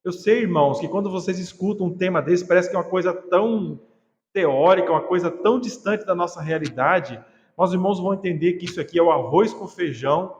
Eu sei, irmãos, que quando vocês escutam um tema desse, parece que é uma coisa tão teórica, uma coisa tão distante da nossa realidade. Mas os irmãos vão entender que isso aqui é o arroz com feijão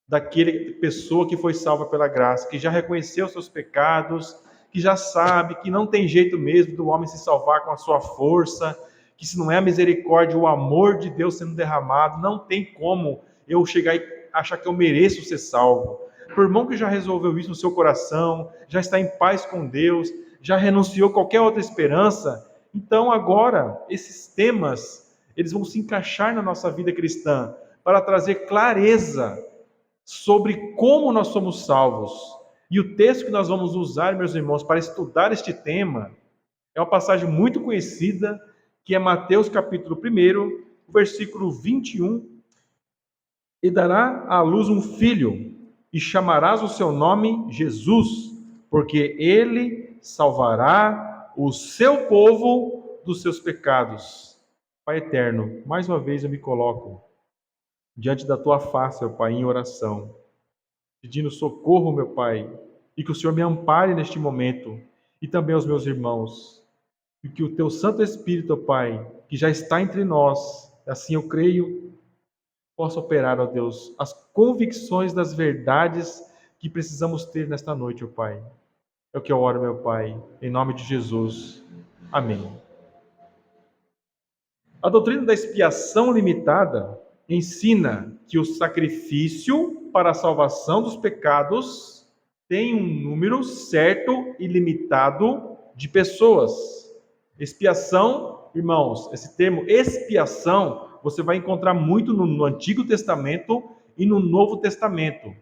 daquele pessoa que foi salva pela graça, que já reconheceu seus pecados, que já sabe que não tem jeito mesmo do homem se salvar com a sua força, que se não é a misericórdia, o amor de Deus sendo derramado, não tem como eu chegar e achar que eu mereço ser salvo. Por irmão que já resolveu isso no seu coração, já está em paz com Deus, já renunciou a qualquer outra esperança, então agora esses temas, eles vão se encaixar na nossa vida cristã para trazer clareza sobre como nós somos salvos. E o texto que nós vamos usar, meus irmãos, para estudar este tema, é uma passagem muito conhecida, que é Mateus capítulo 1, versículo 21. E dará à luz um filho, e chamarás o seu nome Jesus, porque ele salvará o seu povo dos seus pecados. Pai eterno, mais uma vez eu me coloco diante da tua face, ó Pai, em oração, pedindo socorro, meu Pai, e que o Senhor me ampare neste momento, e também aos meus irmãos, e que o teu Santo Espírito, ó Pai, que já está entre nós, assim eu creio, possa operar, ó Deus, as convicções das verdades que precisamos ter nesta noite, ó Pai. É o que eu oro, meu Pai, em nome de Jesus. Amém. A doutrina da expiação limitada ensina que o sacrifício para a salvação dos pecados tem um número certo e limitado de pessoas. Expiação, irmãos, esse termo expiação você vai encontrar muito no Antigo Testamento e no Novo Testamento.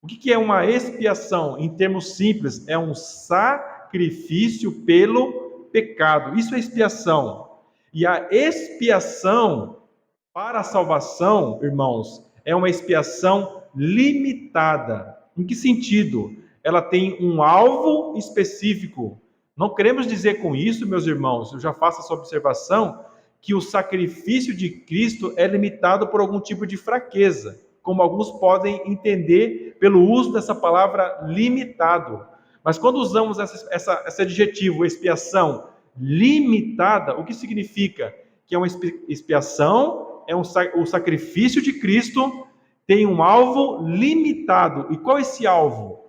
O que é uma expiação? Em termos simples, é um sacrifício pelo pecado. Isso é expiação. E a expiação para a salvação, irmãos, é uma expiação limitada. Em que sentido? Ela tem um alvo específico. Não queremos dizer com isso, meus irmãos, eu já faço essa observação, que o sacrifício de Cristo é limitado por algum tipo de fraqueza, como alguns podem entender pelo uso dessa palavra limitado. Mas quando usamos esse adjetivo, expiação limitada, o que significa? Que é uma expiação, o sacrifício de Cristo tem um alvo limitado. E qual é esse alvo?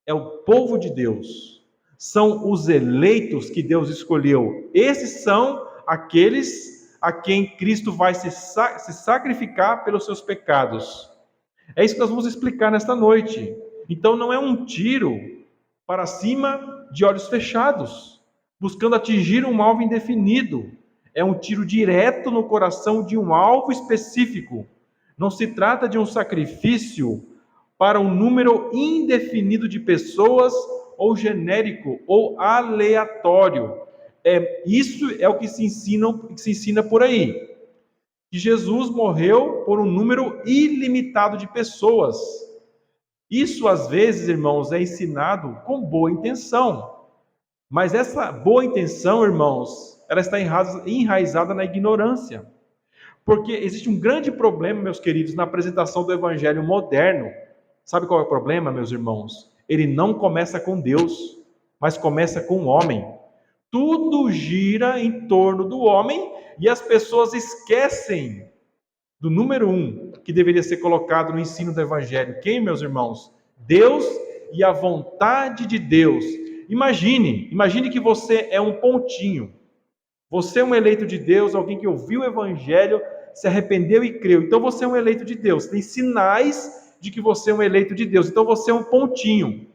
É o povo de Deus. São os eleitos que Deus escolheu. Esses são aqueles a quem Cristo vai se sacrificar pelos seus pecados. É isso que nós vamos explicar nesta noite. Então não é um tiro para cima de olhos fechados, buscando atingir um alvo indefinido. É um tiro direto no coração de um alvo específico. Não se trata de um sacrifício para um número indefinido de pessoas, ou genérico, ou aleatório. Isso é o que se ensina por aí. Que Jesus morreu por um número ilimitado de pessoas. Isso, às vezes, irmãos, é ensinado com boa intenção. Mas essa boa intenção, irmãos, ela está enraizada na ignorância. Porque existe um grande problema, meus queridos, na apresentação do evangelho moderno. Sabe qual é o problema, meus irmãos? Ele não começa com Deus, mas começa com o homem. Tudo gira em torno do homem e as pessoas esquecem do número 1 que deveria ser colocado no ensino do evangelho. Quem, meus irmãos? Deus e a vontade de Deus. Imagine que você é um pontinho. Você é um eleito de Deus, alguém que ouviu o evangelho, se arrependeu e creu. Então você é um eleito de Deus. Tem sinais de que você é um eleito de Deus. Então você é um pontinho.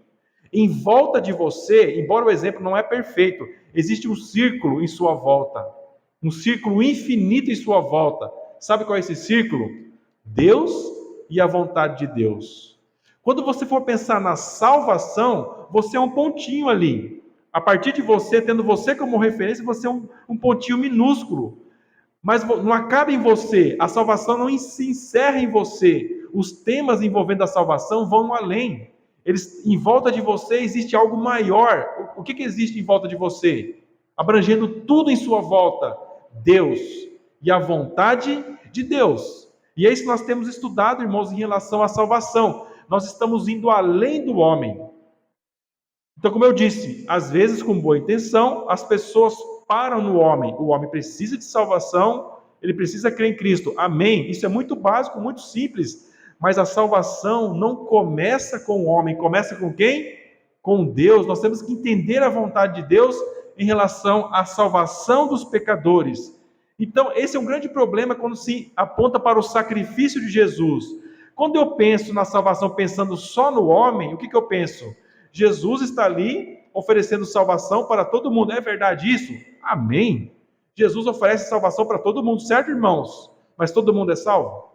Em volta de você, embora o exemplo não é perfeito, existe um círculo em sua volta. Um círculo infinito em sua volta. Sabe qual é esse círculo? Deus e a vontade de Deus. Quando você for pensar na salvação, você é um pontinho ali. A partir de você, tendo você como referência, você é um pontinho minúsculo. Mas não acaba em você. A salvação não se encerra em você. Os temas envolvendo a salvação vão além. Em volta de você existe algo maior. O que existe em volta de você? Abrangendo tudo em sua volta. Deus e a vontade de Deus. E é isso que nós temos estudado, irmãos, em relação à salvação. Nós estamos indo além do homem. Então, como eu disse, às vezes com boa intenção, as pessoas param no homem. O homem precisa de salvação, ele precisa crer em Cristo. Amém? Isso é muito básico, muito simples. Mas a salvação não começa com o homem, começa com quem? Com Deus. Nós temos que entender a vontade de Deus em relação à salvação dos pecadores. Então, esse é um grande problema quando se aponta para o sacrifício de Jesus. Quando eu penso na salvação pensando só no homem, o que eu penso? Jesus está ali oferecendo salvação para todo mundo. É verdade isso? Amém. Jesus oferece salvação para todo mundo, certo, irmãos? Mas todo mundo é salvo?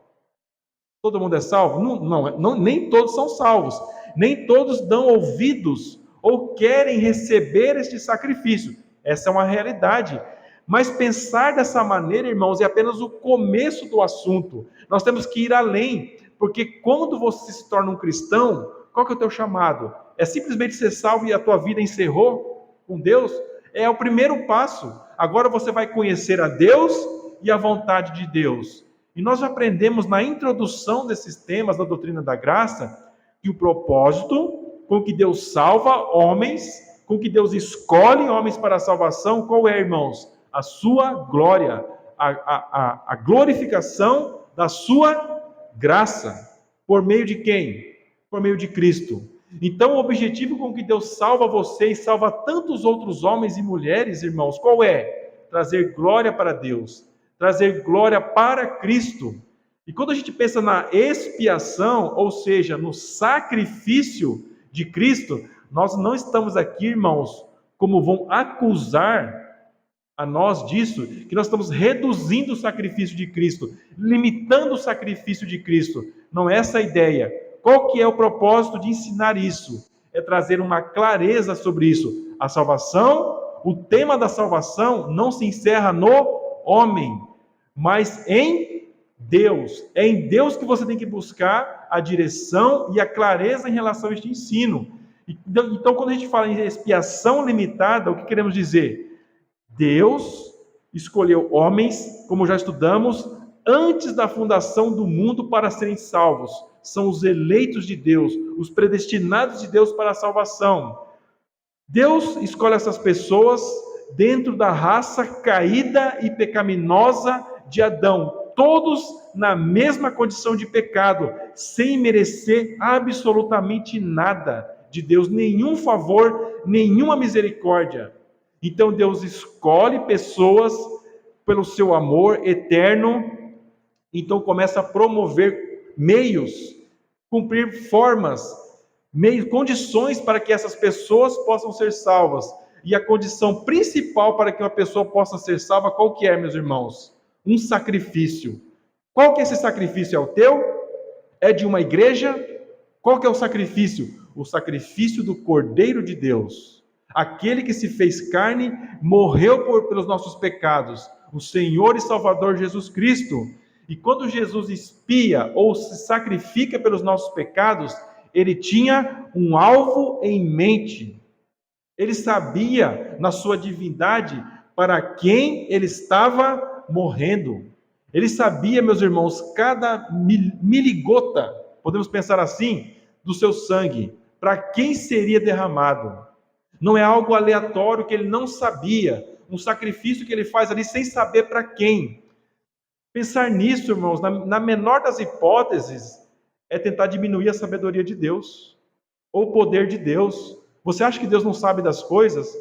Todo mundo é salvo? Não, nem todos são salvos. Nem todos dão ouvidos ou querem receber este sacrifício. Essa é uma realidade. Mas pensar dessa maneira, irmãos, é apenas o começo do assunto. Nós temos que ir além, porque quando você se torna um cristão, qual que é o teu chamado? É simplesmente ser salvo e a tua vida encerrou com Deus? É o primeiro passo. Agora você vai conhecer a Deus e a vontade de Deus. E nós já aprendemos na introdução desses temas da doutrina da graça que o propósito com que Deus salva homens, com que Deus escolhe homens para a salvação, qual é, irmãos? A sua glória, a glorificação da sua graça. Por meio de quem? Por meio de Cristo. Então, o objetivo com que Deus salva você e salva tantos outros homens e mulheres, irmãos, qual é? Trazer glória para Deus, trazer glória para Cristo. E quando a gente pensa na expiação, ou seja, no sacrifício de Cristo, nós não estamos aqui, irmãos, como vão acusar a nós disso, que nós estamos reduzindo o sacrifício de Cristo, limitando o sacrifício de Cristo. Não é essa a ideia. Qual que é o propósito de ensinar isso? É trazer uma clareza sobre isso. A salvação, o tema da salvação não se encerra no homem, mas em Deus. É em Deus que você tem que buscar a direção e a clareza em relação a este ensino. Então, quando a gente fala em expiação limitada, o que queremos dizer? Deus escolheu homens, como já estudamos, antes da fundação do mundo para serem salvos. São os eleitos de Deus, os predestinados de Deus para a salvação. Deus escolhe essas pessoas dentro da raça caída e pecaminosa de Adão, todos na mesma condição de pecado, sem merecer absolutamente nada de Deus, nenhum favor, nenhuma misericórdia. Então Deus escolhe pessoas pelo seu amor eterno, então começa a promover meios, cumprir formas, meios, condições para que essas pessoas possam ser salvas. E a condição principal para que uma pessoa possa ser salva, qual que é, meus irmãos? Um sacrifício. Qual que é esse sacrifício? É o teu? É de uma igreja? Qual que é o sacrifício? O sacrifício do Cordeiro de Deus. Aquele que se fez carne, morreu pelos nossos pecados, o Senhor e Salvador Jesus Cristo. E quando Jesus expia ou se sacrifica pelos nossos pecados, ele tinha um alvo em mente. Ele sabia, na sua divindade, para quem ele estava morrendo. Ele sabia, meus irmãos, cada miligota, podemos pensar assim, do seu sangue, para quem seria derramado. Não é algo aleatório que ele não sabia, um sacrifício que ele faz ali sem saber para quem. Pensar nisso, irmãos, na menor das hipóteses, é tentar diminuir a sabedoria de Deus, ou o poder de Deus. Você acha que Deus não sabe das coisas?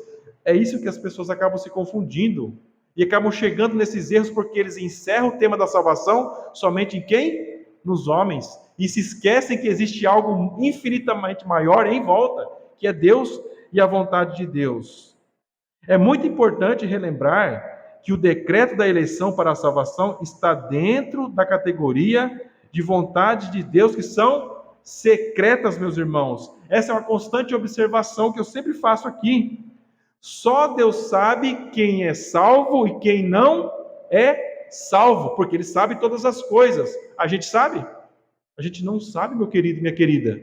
É isso que as pessoas acabam se confundindo, e acabam chegando nesses erros porque eles encerram o tema da salvação somente em quem? Nos homens. E se esquecem que existe algo infinitamente maior em volta, que é Deus e a vontade de Deus. É muito importante relembrar que o decreto da eleição para a salvação está dentro da categoria de vontade de Deus, que são secretas, meus irmãos. Essa é uma constante observação que eu sempre faço aqui. Só Deus sabe quem é salvo e quem não é salvo, porque Ele sabe todas as coisas. A gente sabe? A gente não sabe, meu querido e minha querida.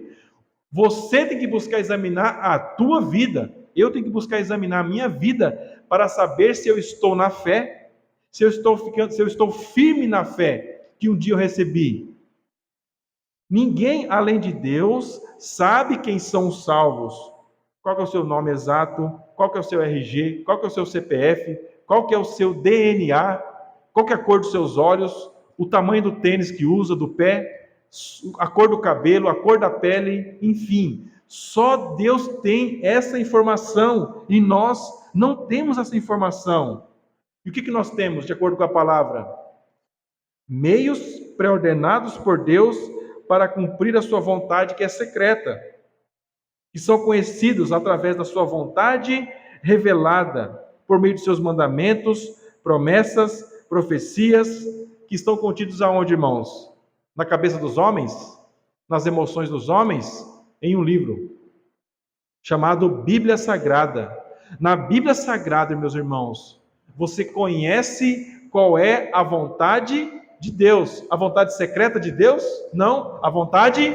Você tem que buscar examinar a tua vida. Eu tenho que buscar examinar a minha vida para saber se eu estou na fé, se eu estou firme na fé que um dia eu recebi. Ninguém além de Deus sabe quem são os salvos. qual que é o seu nome exato, qual que é o seu RG, qual que é o seu CPF, qual que é o seu DNA, qual que é a cor dos seus olhos, o tamanho do tênis que usa, do pé, a cor do cabelo, a cor da pele, enfim. Só Deus tem essa informação e nós não temos essa informação. E o que nós temos, de acordo com a palavra? Meios pré-ordenados por Deus para cumprir a sua vontade que é secreta, que são conhecidos através da sua vontade revelada, por meio de seus mandamentos, promessas, profecias, que estão contidos aonde, irmãos? Na cabeça dos homens? Nas emoções dos homens? Em um livro chamado Bíblia Sagrada. Na Bíblia Sagrada, meus irmãos, você conhece qual é a vontade de Deus. A vontade secreta de Deus? Não, a vontade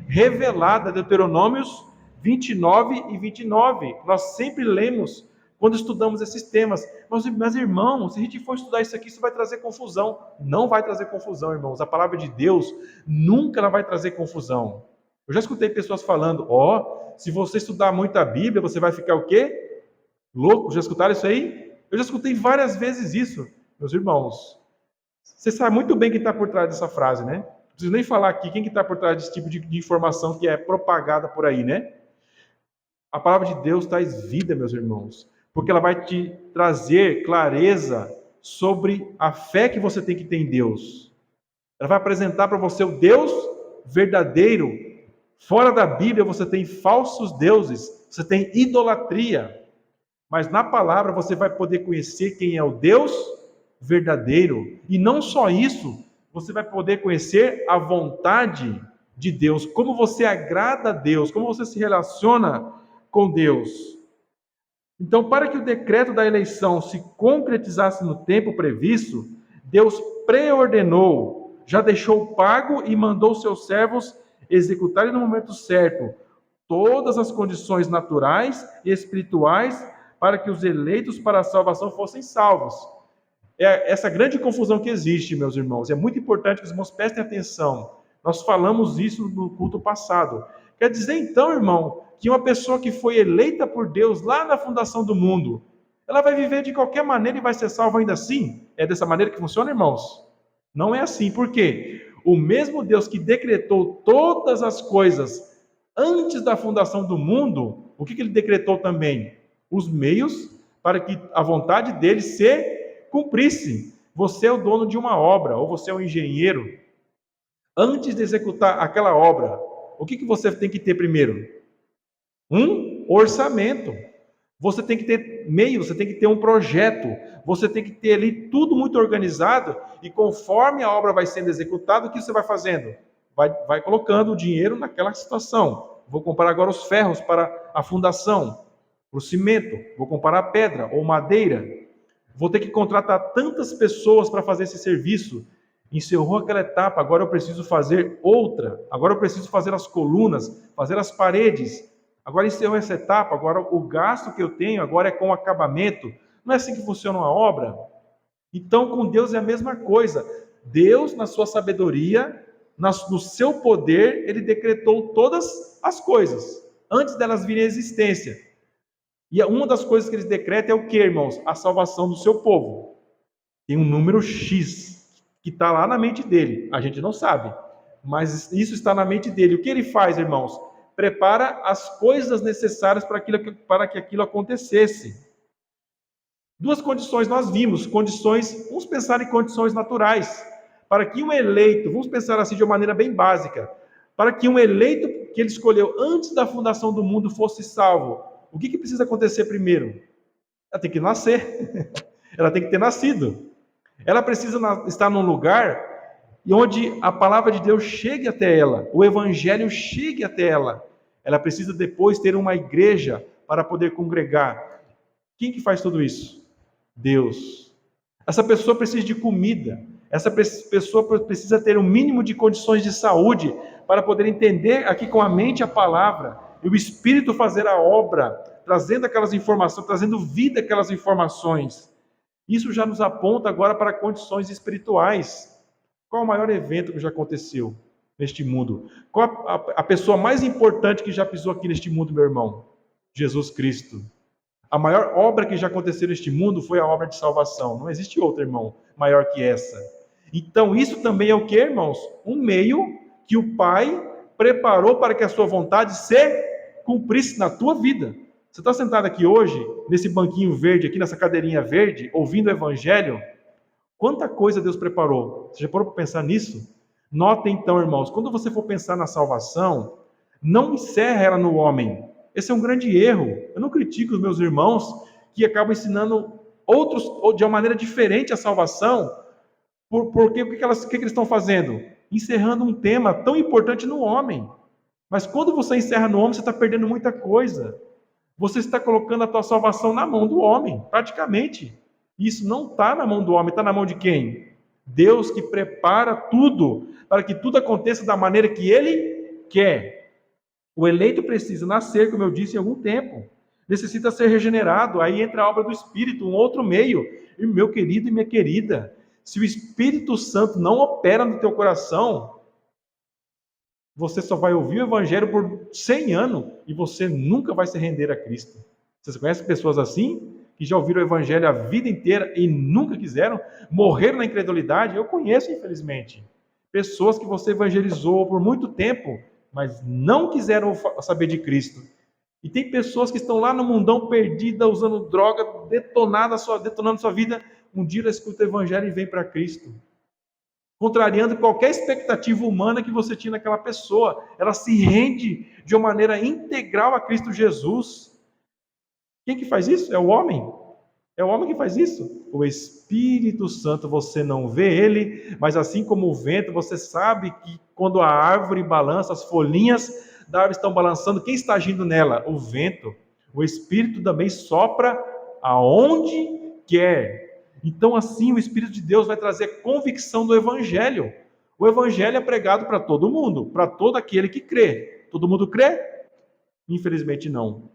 revelada, Deuteronômios 29 e 29. Nós sempre lemos quando estudamos esses temas. Mas irmãos, se a gente for estudar isso aqui, isso vai trazer confusão. Não vai trazer confusão, irmãos. A palavra de Deus nunca ela vai trazer confusão. Eu já escutei pessoas falando, se você estudar muito a Bíblia, você vai ficar o quê? Louco? Já escutaram isso aí? Eu já escutei várias vezes isso, meus irmãos. Você sabe muito bem quem está por trás dessa frase, né? Não preciso nem falar aqui quem que está por trás desse tipo de informação que é propagada por aí, né? A palavra de Deus traz vida, meus irmãos, porque ela vai te trazer clareza sobre a fé que você tem que ter em Deus. Ela vai apresentar para você o Deus verdadeiro. Fora da Bíblia você tem falsos deuses, você tem idolatria. Mas na palavra você vai poder conhecer quem é o Deus verdadeiro. E não só isso, você vai poder conhecer a vontade de Deus, como você agrada a Deus, como você se relaciona com Deus. Então, para que o decreto da eleição se concretizasse no tempo previsto, Deus preordenou, já deixou pago e mandou seus servos executarem no momento certo todas as condições naturais e espirituais para que os eleitos para a salvação fossem salvos. É essa grande confusão que existe, meus irmãos. É muito importante que os irmãos prestem atenção. Nós falamos isso no culto passado. Quer dizer, então, irmão, que uma pessoa que foi eleita por Deus lá na fundação do mundo, ela vai viver de qualquer maneira e vai ser salva ainda assim? É dessa maneira que funciona, irmãos? Não é assim. Por quê? O mesmo Deus que decretou todas as coisas antes da fundação do mundo, o que ele decretou também? Os meios para que a vontade dele se cumprisse. Você é o dono de uma obra, ou você é um engenheiro. Antes de executar aquela obra, o que você tem que ter primeiro? Um orçamento. Você tem que ter meio, você tem que ter um projeto. Você tem que ter ali tudo muito organizado. E conforme a obra vai sendo executada, o que você vai fazendo? Vai colocando o dinheiro naquela situação. Vou comprar agora os ferros para a fundação, para o cimento. Vou comprar a pedra ou madeira. Vou ter que contratar tantas pessoas para fazer esse serviço. Encerrou aquela etapa, agora eu preciso fazer outra. Agora eu preciso fazer as colunas, fazer as paredes. Agora encerrou essa etapa, agora o gasto que eu tenho agora é com o acabamento. Não é assim que funciona uma obra? Então, com Deus é a mesma coisa. Deus, na sua sabedoria, no seu poder, ele decretou todas as coisas, antes delas virem à existência. E uma das coisas que ele decreta é o que, irmãos? A salvação do seu povo. Tem um número X que está lá na mente dele. A gente não sabe, mas isso está na mente dele. O que ele faz, irmãos? Prepara as coisas necessárias para que aquilo acontecesse. Duas condições nós vimos, vamos pensar em condições naturais. Para que um eleito, vamos pensar assim de uma maneira bem básica, para que um eleito que ele escolheu antes da fundação do mundo fosse salvo, o que precisa acontecer primeiro? Ela tem que nascer, ela tem que ter nascido. Ela precisa estar num lugar onde a palavra de Deus chegue até ela, o evangelho chegue até ela. Ela precisa depois ter uma igreja para poder congregar. Quem que faz tudo isso? Deus. Essa pessoa precisa de comida. Essa pessoa precisa ter um mínimo de condições de saúde para poder entender aqui com a mente a palavra e o Espírito fazer a obra, trazendo aquelas informações, trazendo vida àquelas informações. Isso já nos aponta agora para condições espirituais. Qual o maior evento que já aconteceu neste mundo? Qual a pessoa mais importante que já pisou aqui neste mundo, meu irmão? Jesus Cristo. A maior obra que já aconteceu neste mundo foi a obra de salvação. Não existe outra, irmão, maior que essa. Então, isso também é o que, irmãos? Um meio que o Pai preparou para que a sua vontade se cumprisse na tua vida. Você está sentado aqui hoje, nesse banquinho verde, aqui nessa cadeirinha verde, ouvindo o Evangelho? Quanta coisa Deus preparou. Você já parou para pensar nisso? Notem então, irmãos, quando você for pensar na salvação, não encerra ela no homem. Esse é um grande erro. Eu não critico os meus irmãos que acabam ensinando outros de uma maneira diferente a salvação, porque o que eles estão fazendo? Encerrando um tema tão importante no homem. Mas quando você encerra no homem, você está perdendo muita coisa. Você está colocando a tua salvação na mão do homem, praticamente. Isso não está na mão do homem, está na mão de quem? Deus, que prepara tudo para que tudo aconteça da maneira que Ele quer. O eleito precisa nascer, como eu disse, em algum tempo. Necessita ser regenerado. Aí entra a obra do Espírito, um outro meio. E meu querido e minha querida, se o Espírito Santo não opera no teu coração, você só vai ouvir o Evangelho por 100 anos e você nunca vai se render a Cristo. Você conhece pessoas assim? Que já ouviram o Evangelho a vida inteira e nunca quiseram? Morreram na incredulidade? Eu conheço, infelizmente. Pessoas que você evangelizou por muito tempo, mas não quiseram saber de Cristo. E tem pessoas que estão lá no mundão perdida, usando droga, detonando sua vida. Um dia ela escuta o Evangelho e vem para Cristo, contrariando qualquer expectativa humana que você tinha naquela pessoa. Ela se rende de uma maneira integral a Cristo Jesus. Quem que faz isso? É o homem. É o homem que faz isso. O Espírito Santo, você não vê ele, mas assim como o vento, você sabe que quando a árvore balança, as folhinhas da árvore estão balançando, quem está agindo nela? O vento. O Espírito também sopra aonde quer. Então, assim, o Espírito de Deus vai trazer convicção do Evangelho. O Evangelho é pregado para todo mundo, para todo aquele que crê. Todo mundo crê? Infelizmente não.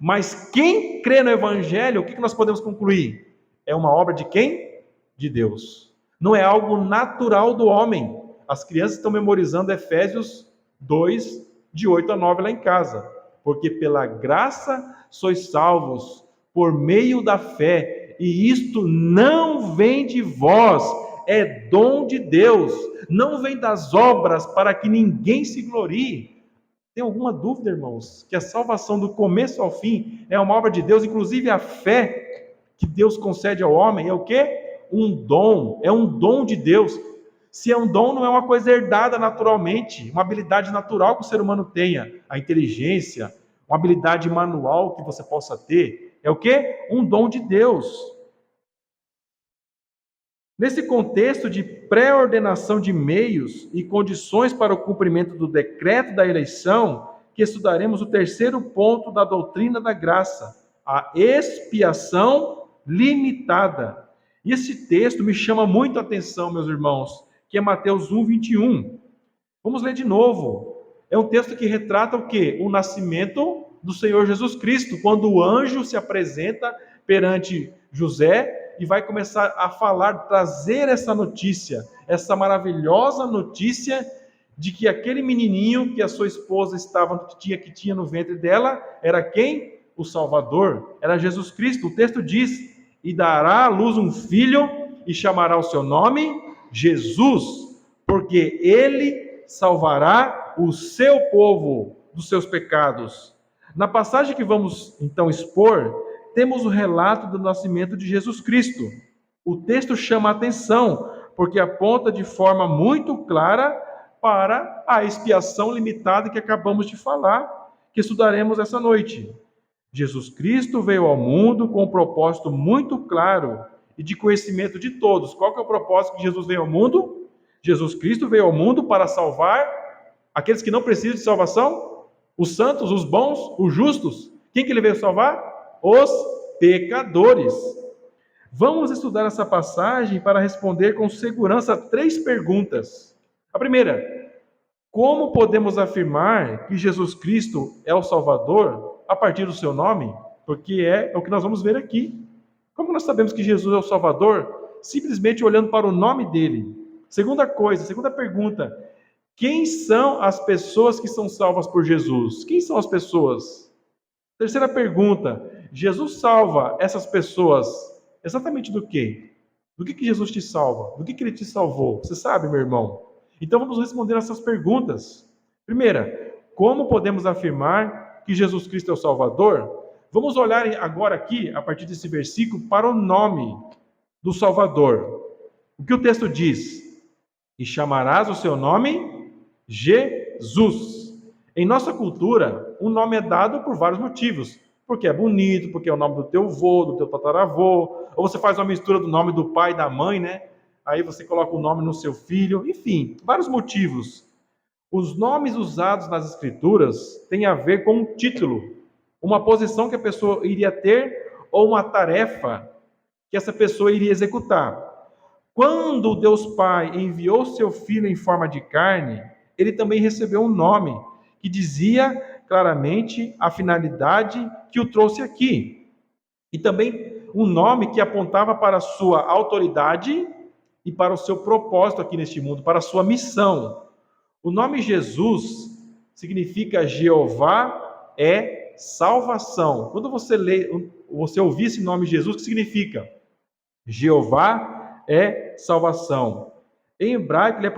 Mas quem crê no Evangelho, o que nós podemos concluir? É uma obra de quem? De Deus. Não é algo natural do homem. As crianças estão memorizando Efésios 2, de 8 a 9 lá em casa. Porque pela graça sois salvos, por meio da fé, e isto não vem de vós, é dom de Deus, não vem das obras para que ninguém se glorie. Tem alguma dúvida, irmãos, que a salvação do começo ao fim é uma obra de Deus, inclusive a fé que Deus concede ao homem é o quê? Um dom, é um dom de Deus. Se é um dom, não é uma coisa herdada naturalmente, uma habilidade natural que o ser humano tenha, a inteligência, uma habilidade manual que você possa ter, é o quê? Um dom de Deus. Nesse contexto de pré-ordenação de meios e condições para o cumprimento do decreto da eleição, que estudaremos o terceiro ponto da doutrina da graça, a expiação limitada. E esse texto me chama muito a atenção, meus irmãos, que é Mateus 1, 21. Vamos ler de novo. É um texto que retrata o quê? O nascimento do Senhor Jesus Cristo, quando o anjo se apresenta perante José e vai começar a falar, trazer essa notícia, essa maravilhosa notícia de que aquele menininho que a sua esposa que tinha no ventre dela, era quem? O Salvador, era Jesus Cristo. O texto diz: e dará à luz um filho e chamará o seu nome Jesus, porque ele salvará o seu povo dos seus pecados. Na passagem que vamos então expor, temos o relato do nascimento de Jesus Cristo. O texto chama a atenção, porque aponta de forma muito clara para a expiação limitada que acabamos de falar, que estudaremos essa noite. Jesus Cristo veio ao mundo com um propósito muito claro e de conhecimento de todos. Qual que é o propósito que Jesus veio ao mundo? Jesus Cristo veio ao mundo para salvar aqueles que não precisam de salvação, os santos, os bons, os justos. Quem que ele veio salvar? Os pecadores. Vamos estudar essa passagem para responder com segurança 3 perguntas. A primeira: como podemos afirmar que Jesus Cristo é o Salvador a partir do seu nome? Porque é o que nós vamos ver aqui. Como nós sabemos que Jesus é o Salvador? Simplesmente olhando para o nome dele. Segunda pergunta: quem são as pessoas que são salvas por Jesus? Quem são as pessoas? Terceira pergunta: Jesus salva essas pessoas exatamente do quê? Do que Jesus te salva? Do que ele te salvou? Você sabe, meu irmão? Então vamos responder essas perguntas. Primeira, como podemos afirmar que Jesus Cristo é o Salvador? Vamos olhar agora aqui, a partir desse versículo, para o nome do Salvador. O que o texto diz? E chamarás o seu nome Jesus. Em nossa cultura, o nome é dado por vários motivos. Porque é bonito, porque é o nome do teu vô, do teu tataravô, ou você faz uma mistura do nome do pai e da mãe, né? Aí você coloca o nome no seu filho, enfim, vários motivos. Os nomes usados nas escrituras têm a ver com um título, uma posição que a pessoa iria ter ou uma tarefa que essa pessoa iria executar. Quando Deus Pai enviou seu Filho em forma de carne, ele também recebeu um nome que dizia claramente a finalidade que o trouxe aqui. E também um nome que apontava para a sua autoridade e para o seu propósito aqui neste mundo, para a sua missão. O nome Jesus significa Jeová é salvação. Quando você ouvir esse nome Jesus, o que significa? Jeová é salvação. Em hebraico, ele é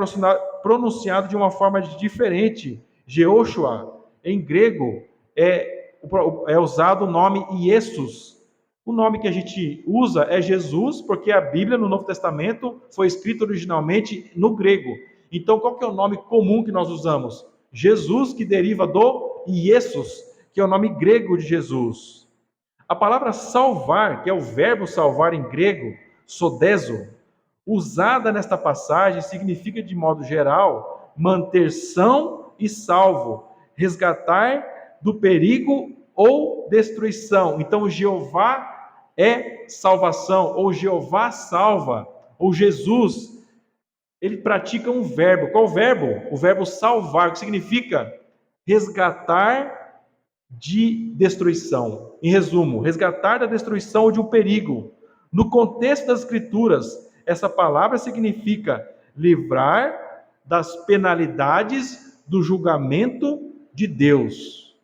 pronunciado de uma forma diferente. Jehoshua, em grego, é usado o nome Iesus. O nome que a gente usa é Jesus, porque a Bíblia no Novo Testamento foi escrita originalmente no grego. Então, qual que é o nome comum que nós usamos? Jesus, que deriva do Iesus, que é o nome grego de Jesus. A palavra salvar, que é o verbo salvar em grego, sodezo, usada nesta passagem, significa de modo geral manter são e salvo, resgatar do perigo ou destruição. Então, Jeová é salvação, ou Jeová salva, ou Jesus, ele pratica um verbo. Qual verbo? O verbo salvar, que significa resgatar de destruição. Em resumo, resgatar da destruição ou de um perigo. No contexto das Escrituras, essa palavra significa livrar das penalidades do julgamento de Deus.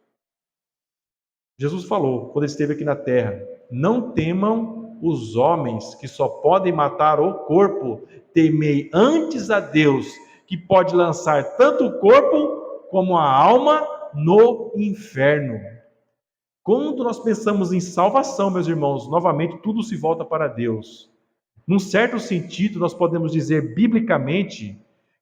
Jesus falou, quando esteve aqui na terra, não temam os homens que só podem matar o corpo, temei antes a Deus, que pode lançar tanto o corpo como a alma no inferno. Quando nós pensamos em salvação, meus irmãos, novamente tudo se volta para Deus. Num certo sentido, nós podemos dizer biblicamente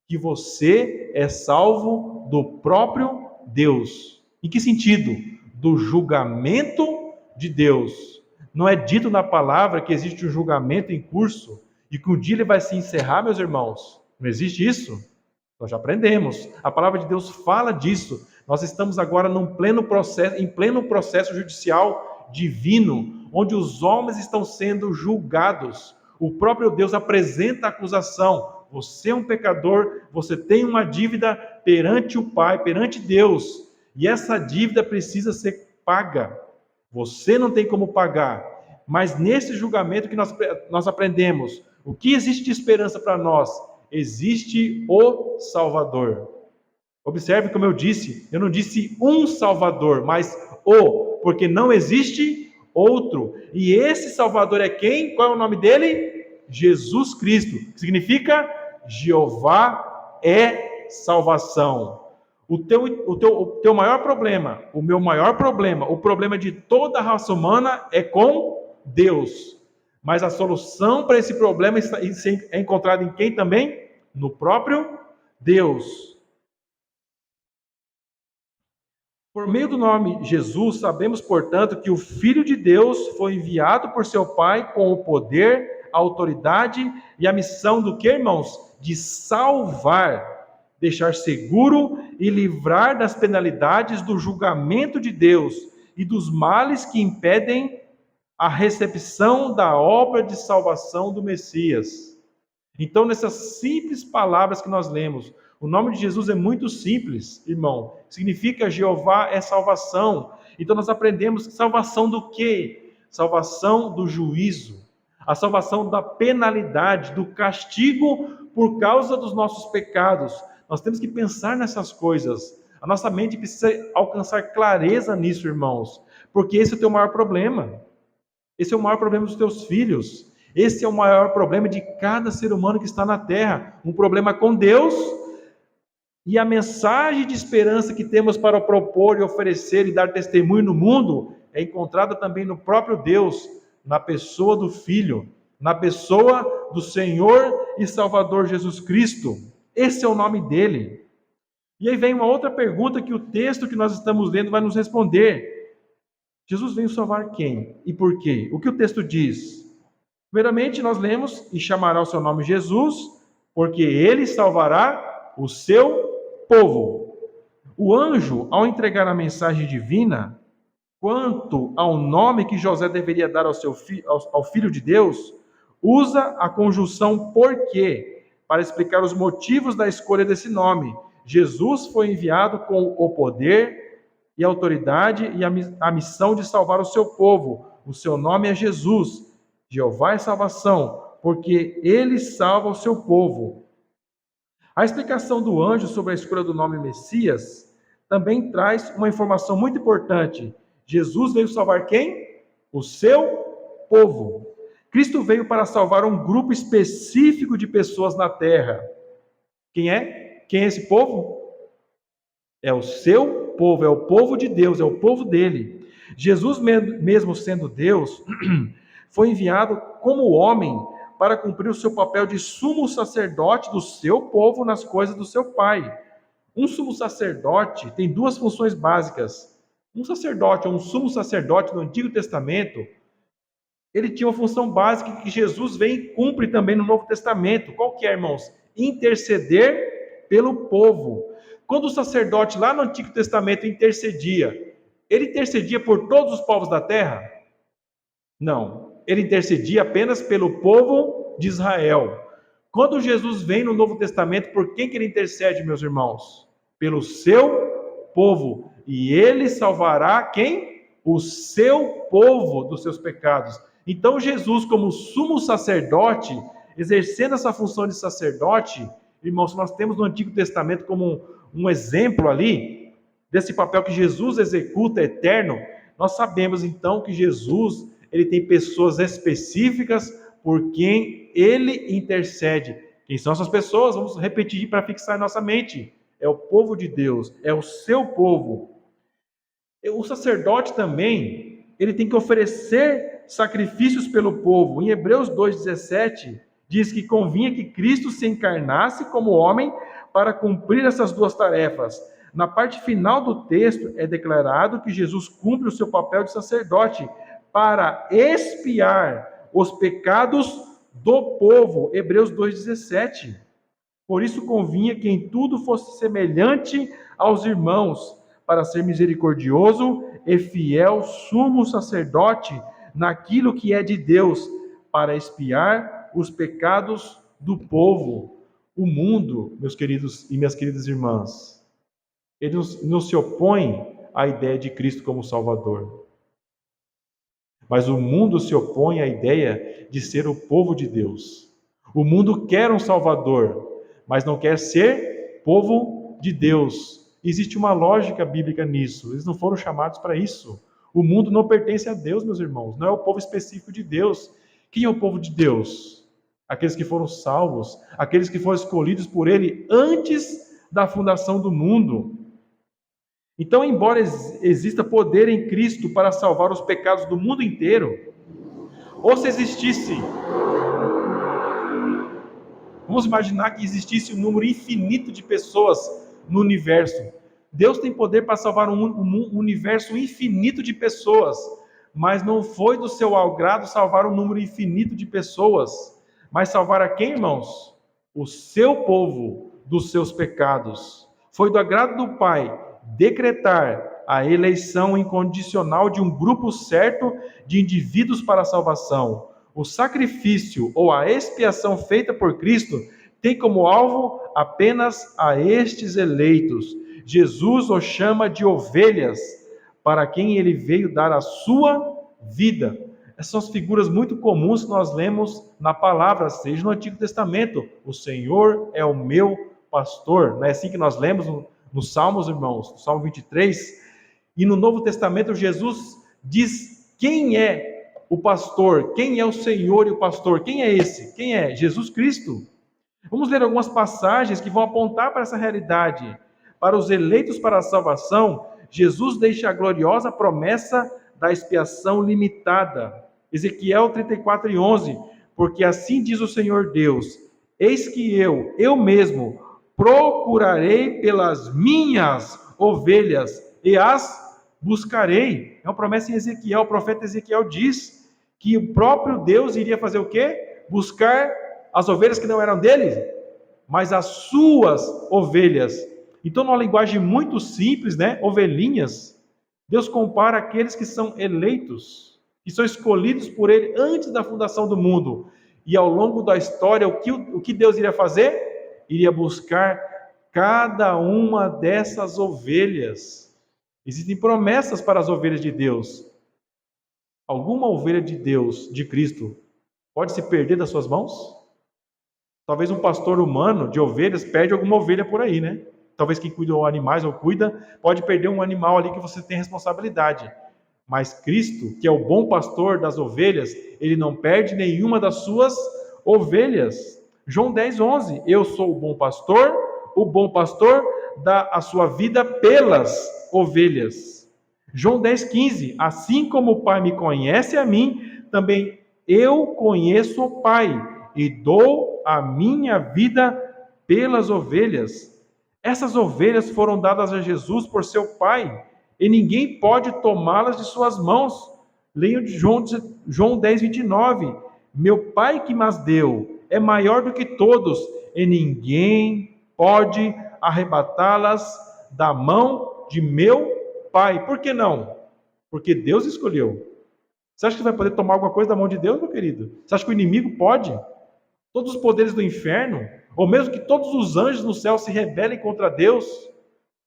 que você é salvo do próprio Deus. Em que sentido? Do julgamento de Deus. Não é dito na palavra que existe um julgamento em curso e que um dia ele vai se encerrar, meus irmãos. Não existe isso? Nós já aprendemos. A palavra de Deus fala disso. Nós estamos agora em pleno processo judicial divino, onde os homens estão sendo julgados. O próprio Deus apresenta a acusação. Você é um pecador, você tem uma dívida perante o Pai, perante Deus, e essa dívida precisa ser paga. Você não tem como pagar, mas nesse julgamento que nós aprendemos, o que existe de esperança para nós? Existe o Salvador. Observe como eu não disse um Salvador, mas o, porque não existe outro. E esse Salvador é quem? Qual é o nome dele? Jesus Cristo, que significa Jeová é salvação. O teu maior problema, o meu maior problema, o problema de toda a raça humana é com Deus. Mas a solução para esse problema é encontrada em quem também? No próprio Deus. Por meio do nome Jesus, sabemos, portanto, que o Filho de Deus foi enviado por seu Pai com o poder, a autoridade e a missão do que, irmãos? De salvar, deixar seguro e livrar das penalidades do julgamento de Deus e dos males que impedem a recepção da obra de salvação do Messias. Então, nessas simples palavras que nós lemos, o nome de Jesus é muito simples, irmão. Significa Jeová é salvação. Então, nós aprendemos salvação do quê? Salvação do juízo. A salvação da penalidade, do castigo por causa dos nossos pecados. Nós temos que pensar nessas coisas. A nossa mente precisa alcançar clareza nisso, irmãos. porque esse é o teu maior problema. Esse é o maior problema dos teus filhos. Esse é o maior problema de cada ser humano que está na terra. Um problema com Deus. E a mensagem de esperança que temos para propor e oferecer e dar testemunho no mundo é encontrada também no próprio Deus, na pessoa do Filho, na pessoa do Senhor e Salvador Jesus Cristo. Esse é o nome dele. E aí vem uma outra pergunta que o texto que nós estamos lendo vai nos responder. Jesus veio salvar quem e por quê? O que o texto diz? Primeiramente, nós lemos: e chamará o seu nome Jesus, porque ele salvará o seu povo. O anjo, ao entregar a mensagem divina, quanto ao nome que José deveria dar ao Filho de Deus, usa a conjunção porque para explicar os motivos da escolha desse nome. Jesus foi enviado com o poder e autoridade e a missão de salvar o seu povo. O seu nome é Jesus. Jeová é salvação, porque ele salva o seu povo. A explicação do anjo sobre a escolha do nome Messias também traz uma informação muito importante. Jesus veio salvar quem? O seu povo. Cristo veio para salvar um grupo específico de pessoas na terra. Quem é? Quem é esse povo? É o seu povo, é o povo de Deus, é o povo dele. Jesus, mesmo sendo Deus, foi enviado como homem para cumprir o seu papel de sumo sacerdote do seu povo nas coisas do seu Pai. Um sumo sacerdote tem duas funções básicas. Um sacerdote ou um sumo sacerdote no Antigo Testamento, ele tinha uma função básica que Jesus vem e cumpre também no Novo Testamento. Qual que é, irmãos? Interceder pelo povo. Quando o sacerdote lá no Antigo Testamento intercedia, ele intercedia por todos os povos da terra? Não. Ele intercedia apenas pelo povo de Israel. Quando Jesus vem no Novo Testamento, por quem que ele intercede, meus irmãos? Pelo seu povo. E ele salvará quem? O seu povo dos seus pecados. Então Jesus, como sumo sacerdote, exercendo essa função de sacerdote, irmãos, nós temos no Antigo Testamento como um exemplo ali, desse papel que Jesus executa eterno. Nós sabemos então que Jesus, ele tem pessoas específicas por quem ele intercede. Quem são essas pessoas? Vamos repetir para fixar em nossa mente. É o povo de Deus, é o seu povo. O sacerdote também, ele tem que oferecer sacrifícios pelo povo. Em Hebreus 2,17, diz que convinha que Cristo se encarnasse como homem para cumprir essas duas tarefas. Na parte final do texto é declarado que Jesus cumpre o seu papel de sacerdote para expiar os pecados do povo. Hebreus 2,17. Por isso convinha que em tudo fosse semelhante aos irmãos, para ser misericordioso e fiel sumo sacerdote naquilo que é de Deus, para expiar os pecados do povo. O mundo, meus queridos e minhas queridas irmãs, ele não se opõe à ideia de Cristo como Salvador. Mas o mundo se opõe à ideia de ser o povo de Deus. O mundo quer um Salvador, mas não quer ser povo de Deus. Existe uma lógica bíblica nisso. Eles não foram chamados para isso. O mundo não pertence a Deus, meus irmãos. Não é o povo específico de Deus. Quem é o povo de Deus? Aqueles que foram salvos, aqueles que foram escolhidos por Ele antes da fundação do mundo. Então, embora exista poder em Cristo para salvar os pecados do mundo inteiro, ou se existisse, vamos imaginar que existisse um número infinito de pessoas no universo. Deus tem poder para salvar um universo infinito de pessoas, mas não foi do seu agrado salvar um número infinito de pessoas, mas salvar a quem, irmãos? O seu povo dos seus pecados. Foi do agrado do Pai decretar a eleição incondicional de um grupo certo de indivíduos para a salvação. O sacrifício ou a expiação feita por Cristo tem como alvo apenas a estes eleitos. Jesus os chama de ovelhas, para quem ele veio dar a sua vida. Essas são as figuras muito comuns que nós lemos na palavra, seja no Antigo Testamento. O Senhor é o meu pastor. Não é assim que nós lemos nos Salmos, irmãos? No Salmo 23. E no Novo Testamento, Jesus diz quem é o pastor, quem é o Senhor e o pastor, quem é esse? Quem é? Jesus Cristo. Vamos ler algumas passagens que vão apontar para essa realidade. Para os eleitos para a salvação, Jesus deixa a gloriosa promessa da expiação limitada. Ezequiel 34:11, porque assim diz o Senhor Deus, eis que eu mesmo, procurarei pelas minhas ovelhas e as buscarei. É uma promessa em Ezequiel, o profeta Ezequiel diz que o próprio Deus iria fazer o quê? Buscar as ovelhas que não eram dele, mas as suas ovelhas. Então, numa linguagem muito simples, né? Ovelhinhas, Deus compara aqueles que são eleitos, que são escolhidos por Ele antes da fundação do mundo. E ao longo da história, o que Deus iria fazer? Iria buscar cada uma dessas ovelhas. Existem promessas para as ovelhas de Deus. Alguma ovelha de Deus, de Cristo, pode se perder das suas mãos? Talvez um pastor humano de ovelhas perde alguma ovelha por aí, né? Talvez quem cuida de animais ou cuida, pode perder um animal ali que você tem responsabilidade. Mas Cristo, que é o bom pastor das ovelhas, ele não perde nenhuma das suas ovelhas. João 10:11, eu sou o bom pastor dá a sua vida pelas ovelhas. João 10:15, assim como o Pai me conhece a mim, também eu conheço o Pai e dou a minha vida pelas ovelhas. Essas ovelhas foram dadas a Jesus por seu Pai, e ninguém pode tomá-las de suas mãos. Leio de João 10:29. Meu Pai que mas deu é maior do que todos, e ninguém pode arrebatá-las da mão de meu Pai. Por que não? Porque Deus escolheu. Você acha que vai poder tomar alguma coisa da mão de Deus, meu querido? Você acha que o inimigo pode? Todos os poderes do inferno, ou mesmo que todos os anjos no céu se rebelem contra Deus,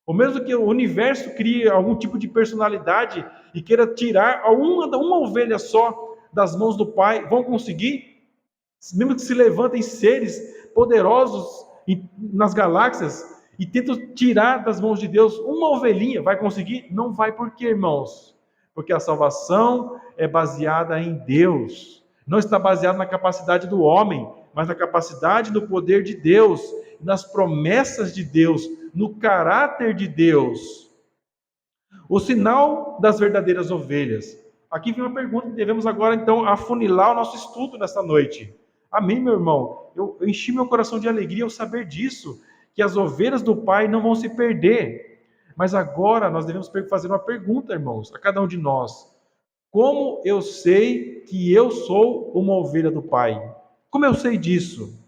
ou mesmo que o universo crie algum tipo de personalidade e queira tirar uma ovelha só das mãos do Pai, vão conseguir? Mesmo que se levantem seres poderosos nas galáxias e tentam tirar das mãos de Deus uma ovelhinha, vai conseguir? Não vai. Por quê, irmãos? Porque a salvação é baseada em Deus. Não está baseada na capacidade do homem, mas na capacidade do poder de Deus, nas promessas de Deus, no caráter de Deus. O sinal das verdadeiras ovelhas. Aqui vem uma pergunta que devemos agora então afunilar o nosso estudo nesta noite. Amém, meu irmão? Eu enchi meu coração de alegria ao saber disso, que as ovelhas do Pai não vão se perder. Mas agora nós devemos fazer uma pergunta, irmãos, a cada um de nós. Como eu sei que eu sou uma ovelha do Pai? Como eu sei disso?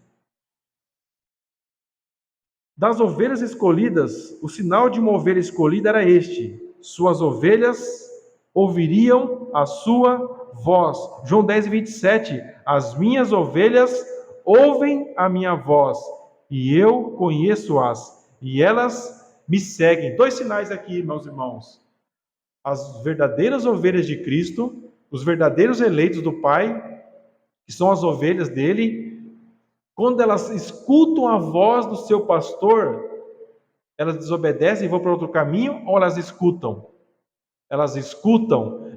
Das ovelhas escolhidas, o sinal de uma ovelha escolhida era este: suas ovelhas ouviriam a sua voz. João 10:27, as minhas ovelhas ouvem a minha voz, e eu conheço-as, e elas me seguem. Dois sinais aqui, meus irmãos. As verdadeiras ovelhas de Cristo, os verdadeiros eleitos do Pai, que são as ovelhas dele, quando elas escutam a voz do seu pastor, elas desobedecem e vão para outro caminho, ou elas escutam? Elas escutam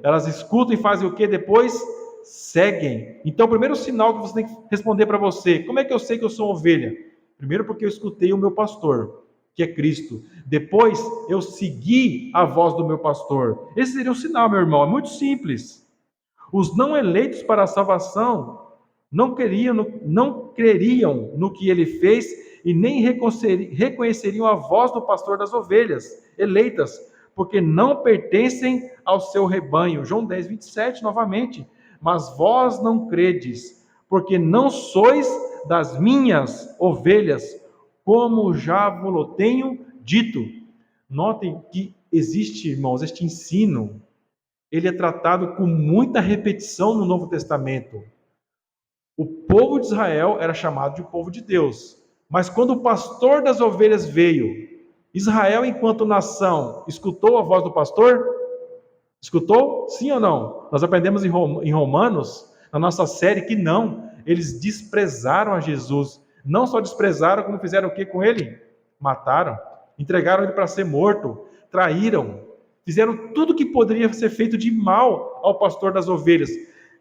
e fazem o que depois? Seguem. Então, o primeiro sinal que você tem que responder para você: como é que eu sei que eu sou ovelha? Primeiro, porque eu escutei o meu pastor, que é Cristo. Depois, eu segui a voz do meu pastor. Esse seria o sinal, meu irmão. É muito simples. Os não eleitos para a salvação não creriam no que ele fez e nem reconheceriam a voz do pastor das ovelhas eleitas, porque não pertencem ao seu rebanho. João 10:27, novamente. Mas vós não credes, porque não sois das minhas ovelhas, como já vos tenho dito. Notem que existe, irmãos, este ensino, ele é tratado com muita repetição no Novo Testamento. O povo de Israel era chamado de povo de Deus. Mas quando o pastor das ovelhas veio, Israel, enquanto nação, escutou a voz do pastor? Escutou? Sim ou não? Nós aprendemos em Romanos, na nossa série, que não. Eles desprezaram a Jesus. Não só desprezaram, como fizeram o que com ele? Mataram. Entregaram ele para ser morto. Traíram. Fizeram tudo que poderia ser feito de mal ao pastor das ovelhas.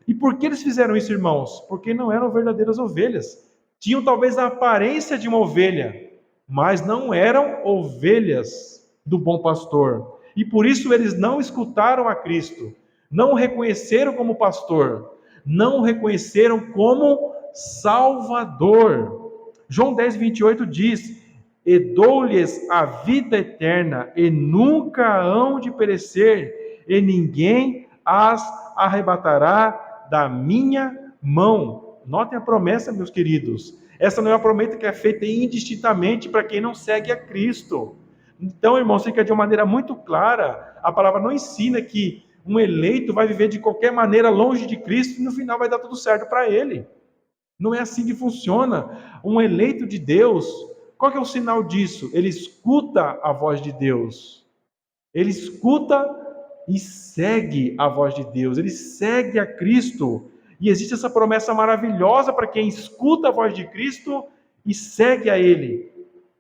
E por que eles fizeram isso, irmãos? Porque não eram verdadeiras ovelhas. Tinham talvez a aparência de uma ovelha, mas não eram ovelhas do bom pastor. E por isso eles não escutaram a Cristo, não o reconheceram como pastor, não o reconheceram como Salvador. João 10:28 diz: E dou-lhes a vida eterna, e nunca hão de perecer, e ninguém as arrebatará da minha mão. Notem a promessa, meus queridos. Essa não é uma promessa que é feita indistintamente para quem não segue a Cristo. Então, irmãos, fica de uma maneira muito clara. A palavra não ensina que um eleito vai viver de qualquer maneira longe de Cristo e no final vai dar tudo certo para ele. Não é assim que funciona. Um eleito de Deus, qual que é o sinal disso? Ele escuta a voz de Deus. Ele escuta e segue a voz de Deus. Ele segue a Cristo. E existe essa promessa maravilhosa para quem escuta a voz de Cristo e segue a Ele.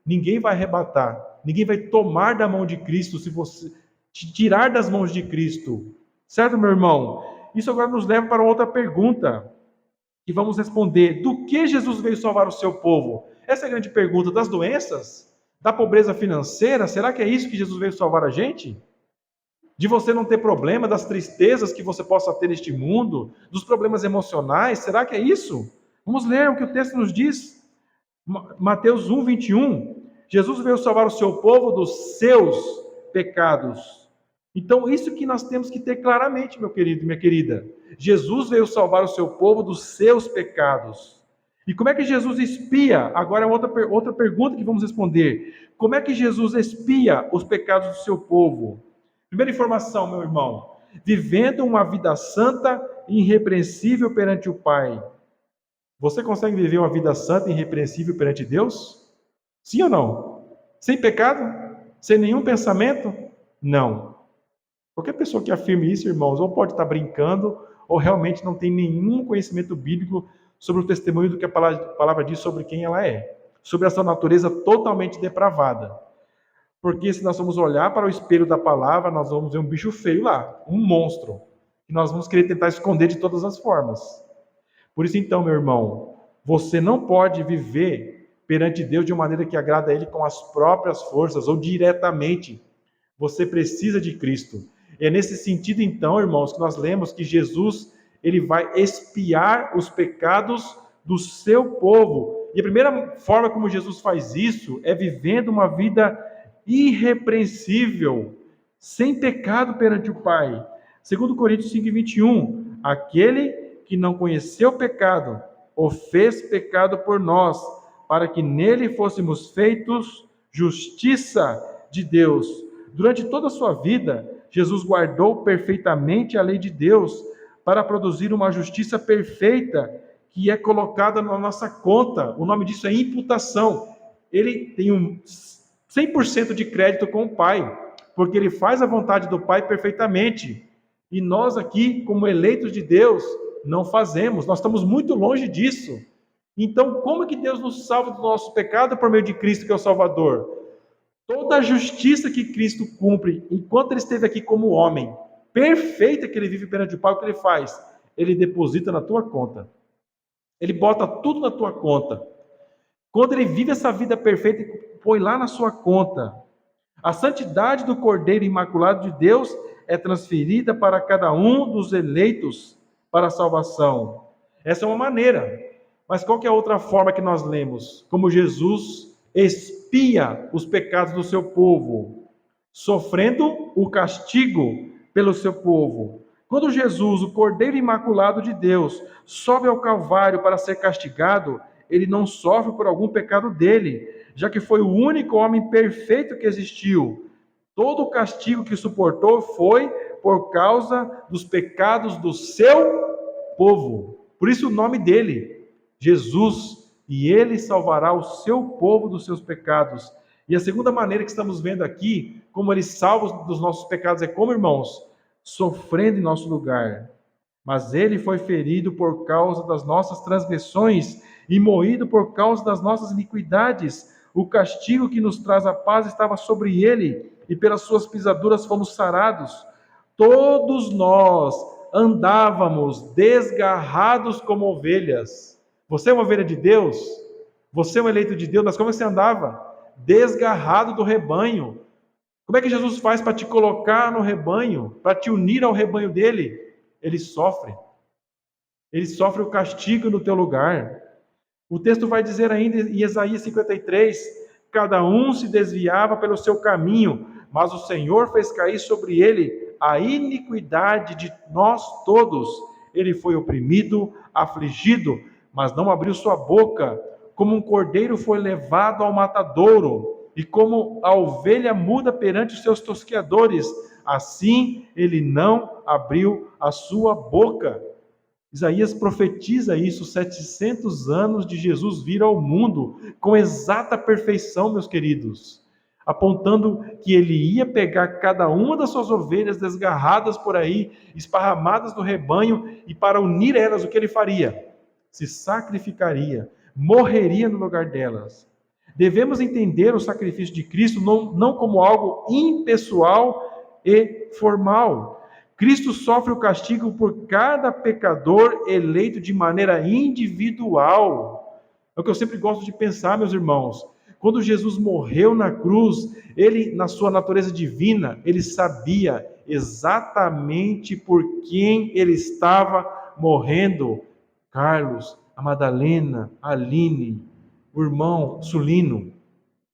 Ninguém vai arrebatar. Ninguém vai tomar da mão de Cristo se você te tirar das mãos de Cristo. Certo, meu irmão? Isso agora nos leva para outra pergunta. E vamos responder: do que Jesus veio salvar o seu povo? Essa é a grande pergunta. Das doenças? Da pobreza financeira? Será que é isso que Jesus veio salvar a gente? De você não ter problema, das tristezas que você possa ter neste mundo, dos problemas emocionais? Será que é isso? Vamos ler o que o texto nos diz. Mateus 1:21. Jesus veio salvar o seu povo dos seus pecados. Então, isso que nós temos que ter claramente, meu querido e minha querida. Jesus veio salvar o seu povo dos seus pecados. E como é que Jesus expia? Agora é outra pergunta que vamos responder. Como é que Jesus expia os pecados do seu povo? Primeira informação, meu irmão. Vivendo uma vida santa e irrepreensível perante o Pai. Você consegue viver uma vida santa e irrepreensível perante Deus? Sim ou não? Sem pecado? Sem nenhum pensamento? Não. Qualquer pessoa que afirme isso, irmãos, ou pode estar brincando, ou realmente não tem nenhum conhecimento bíblico sobre o testemunho do que a palavra diz sobre quem ela é, sobre a sua natureza totalmente depravada. Porque se nós formos olhar para o espelho da palavra, nós vamos ver um bicho feio lá, um monstro, que nós vamos querer tentar esconder de todas as formas. Por isso, então, meu irmão, você não pode viver perante Deus de uma maneira que agrada a Ele com as próprias forças ou diretamente. Você precisa de Cristo. É nesse sentido, então, irmãos, que nós lemos que Jesus ele vai expiar os pecados do seu povo. E a primeira forma como Jesus faz isso é vivendo uma vida irrepreensível, sem pecado perante o Pai. Segundo Coríntios 5:21, aquele que não conheceu o pecado, o fez pecado por nós, para que nele fôssemos feitos justiça de Deus. Durante toda a sua vida, Jesus guardou perfeitamente a lei de Deus para produzir uma justiça perfeita que é colocada na nossa conta. O nome disso é imputação. Ele tem 100% de crédito com o Pai, porque ele faz a vontade do Pai perfeitamente. E nós aqui, como eleitos de Deus, não fazemos. Nós estamos muito longe disso. Então, como é que Deus nos salva do nosso pecado por meio de Cristo, que é o Salvador? Toda a justiça que Cristo cumpre, enquanto ele esteve aqui como homem, perfeita que ele vive perante o Pai, o que ele faz? Ele deposita na tua conta. Ele bota tudo na tua conta. Quando ele vive essa vida perfeita, ele põe lá na sua conta. A santidade do Cordeiro Imaculado de Deus é transferida para cada um dos eleitos para a salvação. Essa é uma maneira. Mas qual que é a outra forma que nós lemos? Como Jesus expia os pecados do seu povo, sofrendo o castigo pelo seu povo. Quando Jesus, o Cordeiro Imaculado de Deus, sobe ao Calvário para ser castigado, ele não sofre por algum pecado dele, já que foi o único homem perfeito que existiu. Todo o castigo que suportou foi por causa dos pecados do seu povo. Por isso o nome dele, Jesus, e ele salvará o seu povo dos seus pecados. E a segunda maneira que estamos vendo aqui, como ele salva dos nossos pecados, é como, irmãos? Sofrendo em nosso lugar. Mas ele foi ferido por causa das nossas transgressões e moído por causa das nossas iniquidades. O castigo que nos traz a paz estava sobre ele, e pelas suas pisaduras fomos sarados. Todos nós andávamos desgarrados como ovelhas. Você é uma ovelha de Deus? Você é um eleito de Deus, mas como você andava? Desgarrado do rebanho. Como é que Jesus faz para te colocar no rebanho, para te unir ao rebanho dele? Ele sofre. Ele sofre o castigo no teu lugar. O texto vai dizer ainda em Isaías 53, cada um se desviava pelo seu caminho, mas o Senhor fez cair sobre ele a iniquidade de nós todos. Ele foi oprimido, afligido, mas não abriu sua boca. Como um cordeiro foi levado ao matadouro, e como a ovelha muda perante os seus tosqueadores, assim ele não abriu a sua boca. Isaías profetiza isso, 700 anos de Jesus vir ao mundo, com exata perfeição, meus queridos, apontando que ele ia pegar cada uma das suas ovelhas desgarradas por aí, esparramadas no rebanho, e para unir elas, o que ele faria? Se sacrificaria, morreria no lugar delas. Devemos entender o sacrifício de Cristo não como algo impessoal e formal. Cristo sofre o castigo por cada pecador eleito de maneira individual. É o que eu sempre gosto de pensar, meus irmãos. Quando Jesus morreu na cruz, ele, na sua natureza divina, ele sabia exatamente por quem ele estava morrendo. Carlos, a Madalena, a Aline, o irmão Sulino,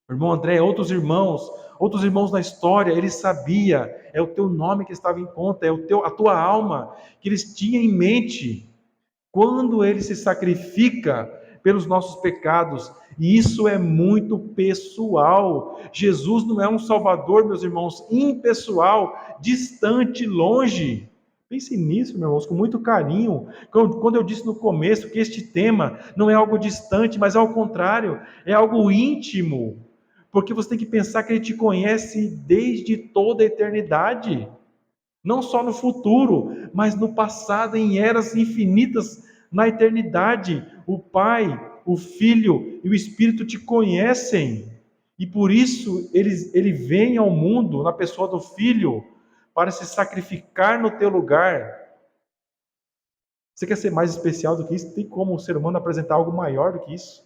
o irmão André, outros irmãos na história, ele sabia, é o teu nome que estava em conta, a tua alma, que eles tinham em mente, quando ele se sacrifica pelos nossos pecados, e isso é muito pessoal. Jesus não é um salvador, meus irmãos, impessoal, distante, longe. Pense nisso, meus irmãos, com muito carinho. Quando eu disse no começo que este tema não é algo distante, mas ao contrário, é algo íntimo. Porque você tem que pensar que ele te conhece desde toda a eternidade. Não só no futuro, mas no passado, em eras infinitas, na eternidade. O Pai, o Filho e o Espírito te conhecem. E por isso ele vem ao mundo, na pessoa do Filho, para se sacrificar no teu lugar. Você quer ser mais especial do que isso? Tem como o ser humano apresentar algo maior do que isso?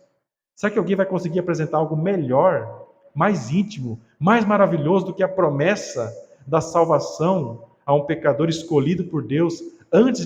Será que alguém vai conseguir apresentar algo melhor, mais íntimo, mais maravilhoso do que a promessa da salvação a um pecador escolhido por Deus antes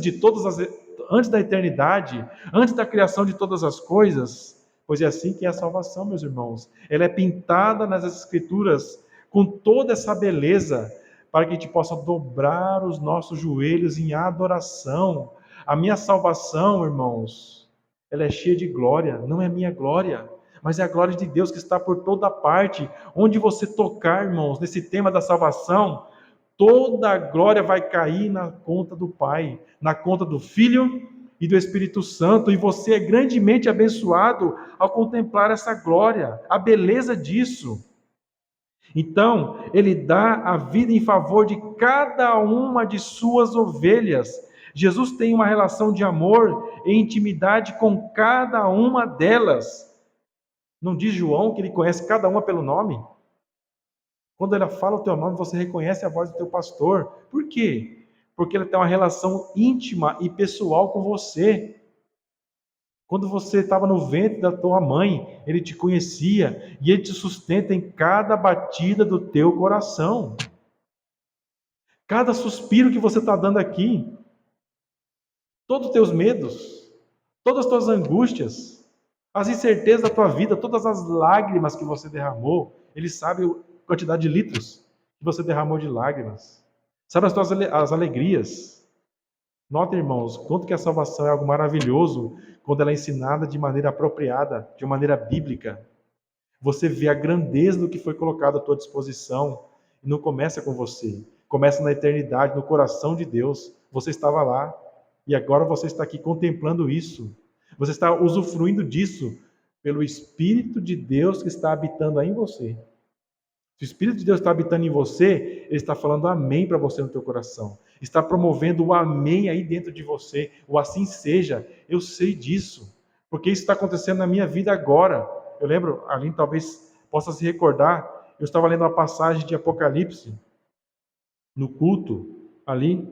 da eternidade, antes da criação de todas as coisas? Pois é assim que é a salvação, meus irmãos. Ela é pintada nas Escrituras com toda essa beleza, para que a gente possa dobrar os nossos joelhos em adoração. A minha salvação, irmãos, ela é cheia de glória, não é minha glória, mas é a glória de Deus que está por toda parte. Onde você tocar, irmãos, nesse tema da salvação, toda a glória vai cair na conta do Pai, na conta do Filho e do Espírito Santo, e você é grandemente abençoado ao contemplar essa glória, a beleza disso. Então, ele dá a vida em favor de cada uma de suas ovelhas. Jesus tem uma relação de amor e intimidade com cada uma delas. Não diz João que ele conhece cada uma pelo nome? Quando ela fala o teu nome, você reconhece a voz do teu pastor. Por quê? Porque ele tem uma relação íntima e pessoal com você. Quando você estava no ventre da tua mãe, ele te conhecia e ele te sustenta em cada batida do teu coração. Cada suspiro que você está dando aqui, todos os teus medos, todas as tuas angústias, as incertezas da tua vida, todas as lágrimas que você derramou, ele sabe a quantidade de litros que você derramou de lágrimas. Sabe as alegrias. Notem, irmãos, quanto que a salvação é algo maravilhoso quando ela é ensinada de maneira apropriada, de maneira bíblica. Você vê a grandeza do que foi colocado à tua disposição. E não começa com você. Começa na eternidade, no coração de Deus. Você estava lá. E agora você está aqui contemplando isso. Você está usufruindo disso pelo Espírito de Deus que está habitando aí em você. Se o Espírito de Deus está habitando em você, ele está falando amém para você no teu coração. Está promovendo o amém aí dentro de você. O assim seja. Eu sei disso. Porque isso está acontecendo na minha vida agora. Eu lembro, a Aline talvez possa se recordar, eu estava lendo uma passagem de Apocalipse, no culto, ali,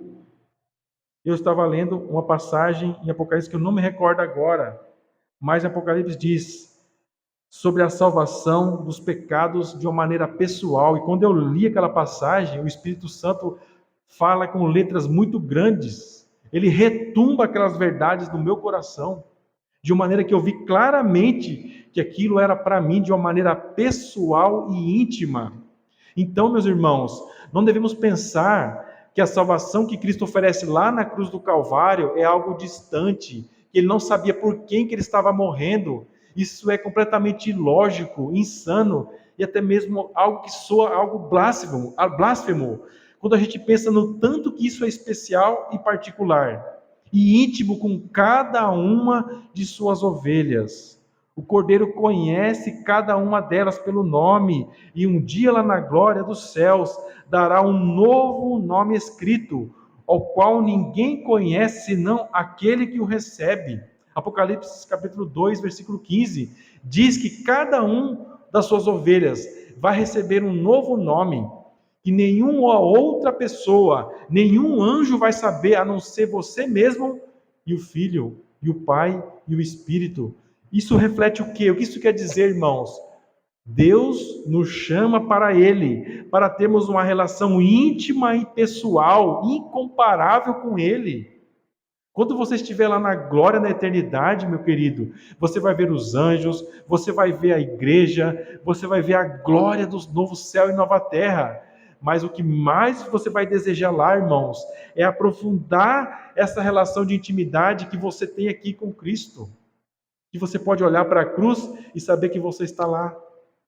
eu estava lendo uma passagem em Apocalipse que eu não me recordo agora, mas Apocalipse diz sobre a salvação dos pecados de uma maneira pessoal. E quando eu li aquela passagem, o Espírito Santo fala com letras muito grandes. Ele retumba aquelas verdades no meu coração, de uma maneira que eu vi claramente que aquilo era para mim de uma maneira pessoal e íntima. Então, meus irmãos, não devemos pensar que a salvação que Cristo oferece lá na cruz do Calvário é algo distante, que ele não sabia por quem que ele estava morrendo. Isso é completamente ilógico, insano e até mesmo algo que soa algo blasfemo, quando a gente pensa no tanto que isso é especial e particular e íntimo com cada uma de suas ovelhas. O Cordeiro conhece cada uma delas pelo nome, e um dia lá na glória dos céus dará um novo nome escrito, ao qual ninguém conhece senão aquele que o recebe. Apocalipse capítulo 2, versículo 15, diz que cada um das suas ovelhas vai receber um novo nome, que nenhuma outra pessoa, nenhum anjo vai saber, a não ser você mesmo e o Filho, e o Pai e o Espírito. Isso reflete o quê? O que isso quer dizer, irmãos? Deus nos chama para Ele, para termos uma relação íntima e pessoal, incomparável com Ele. Quando você estiver lá na glória, na eternidade, meu querido, você vai ver os anjos, você vai ver a igreja, você vai ver a glória do novo céu e nova terra. Mas o que mais você vai desejar lá, irmãos, é aprofundar essa relação de intimidade que você tem aqui com Cristo. Que você pode olhar para a cruz e saber que você está lá.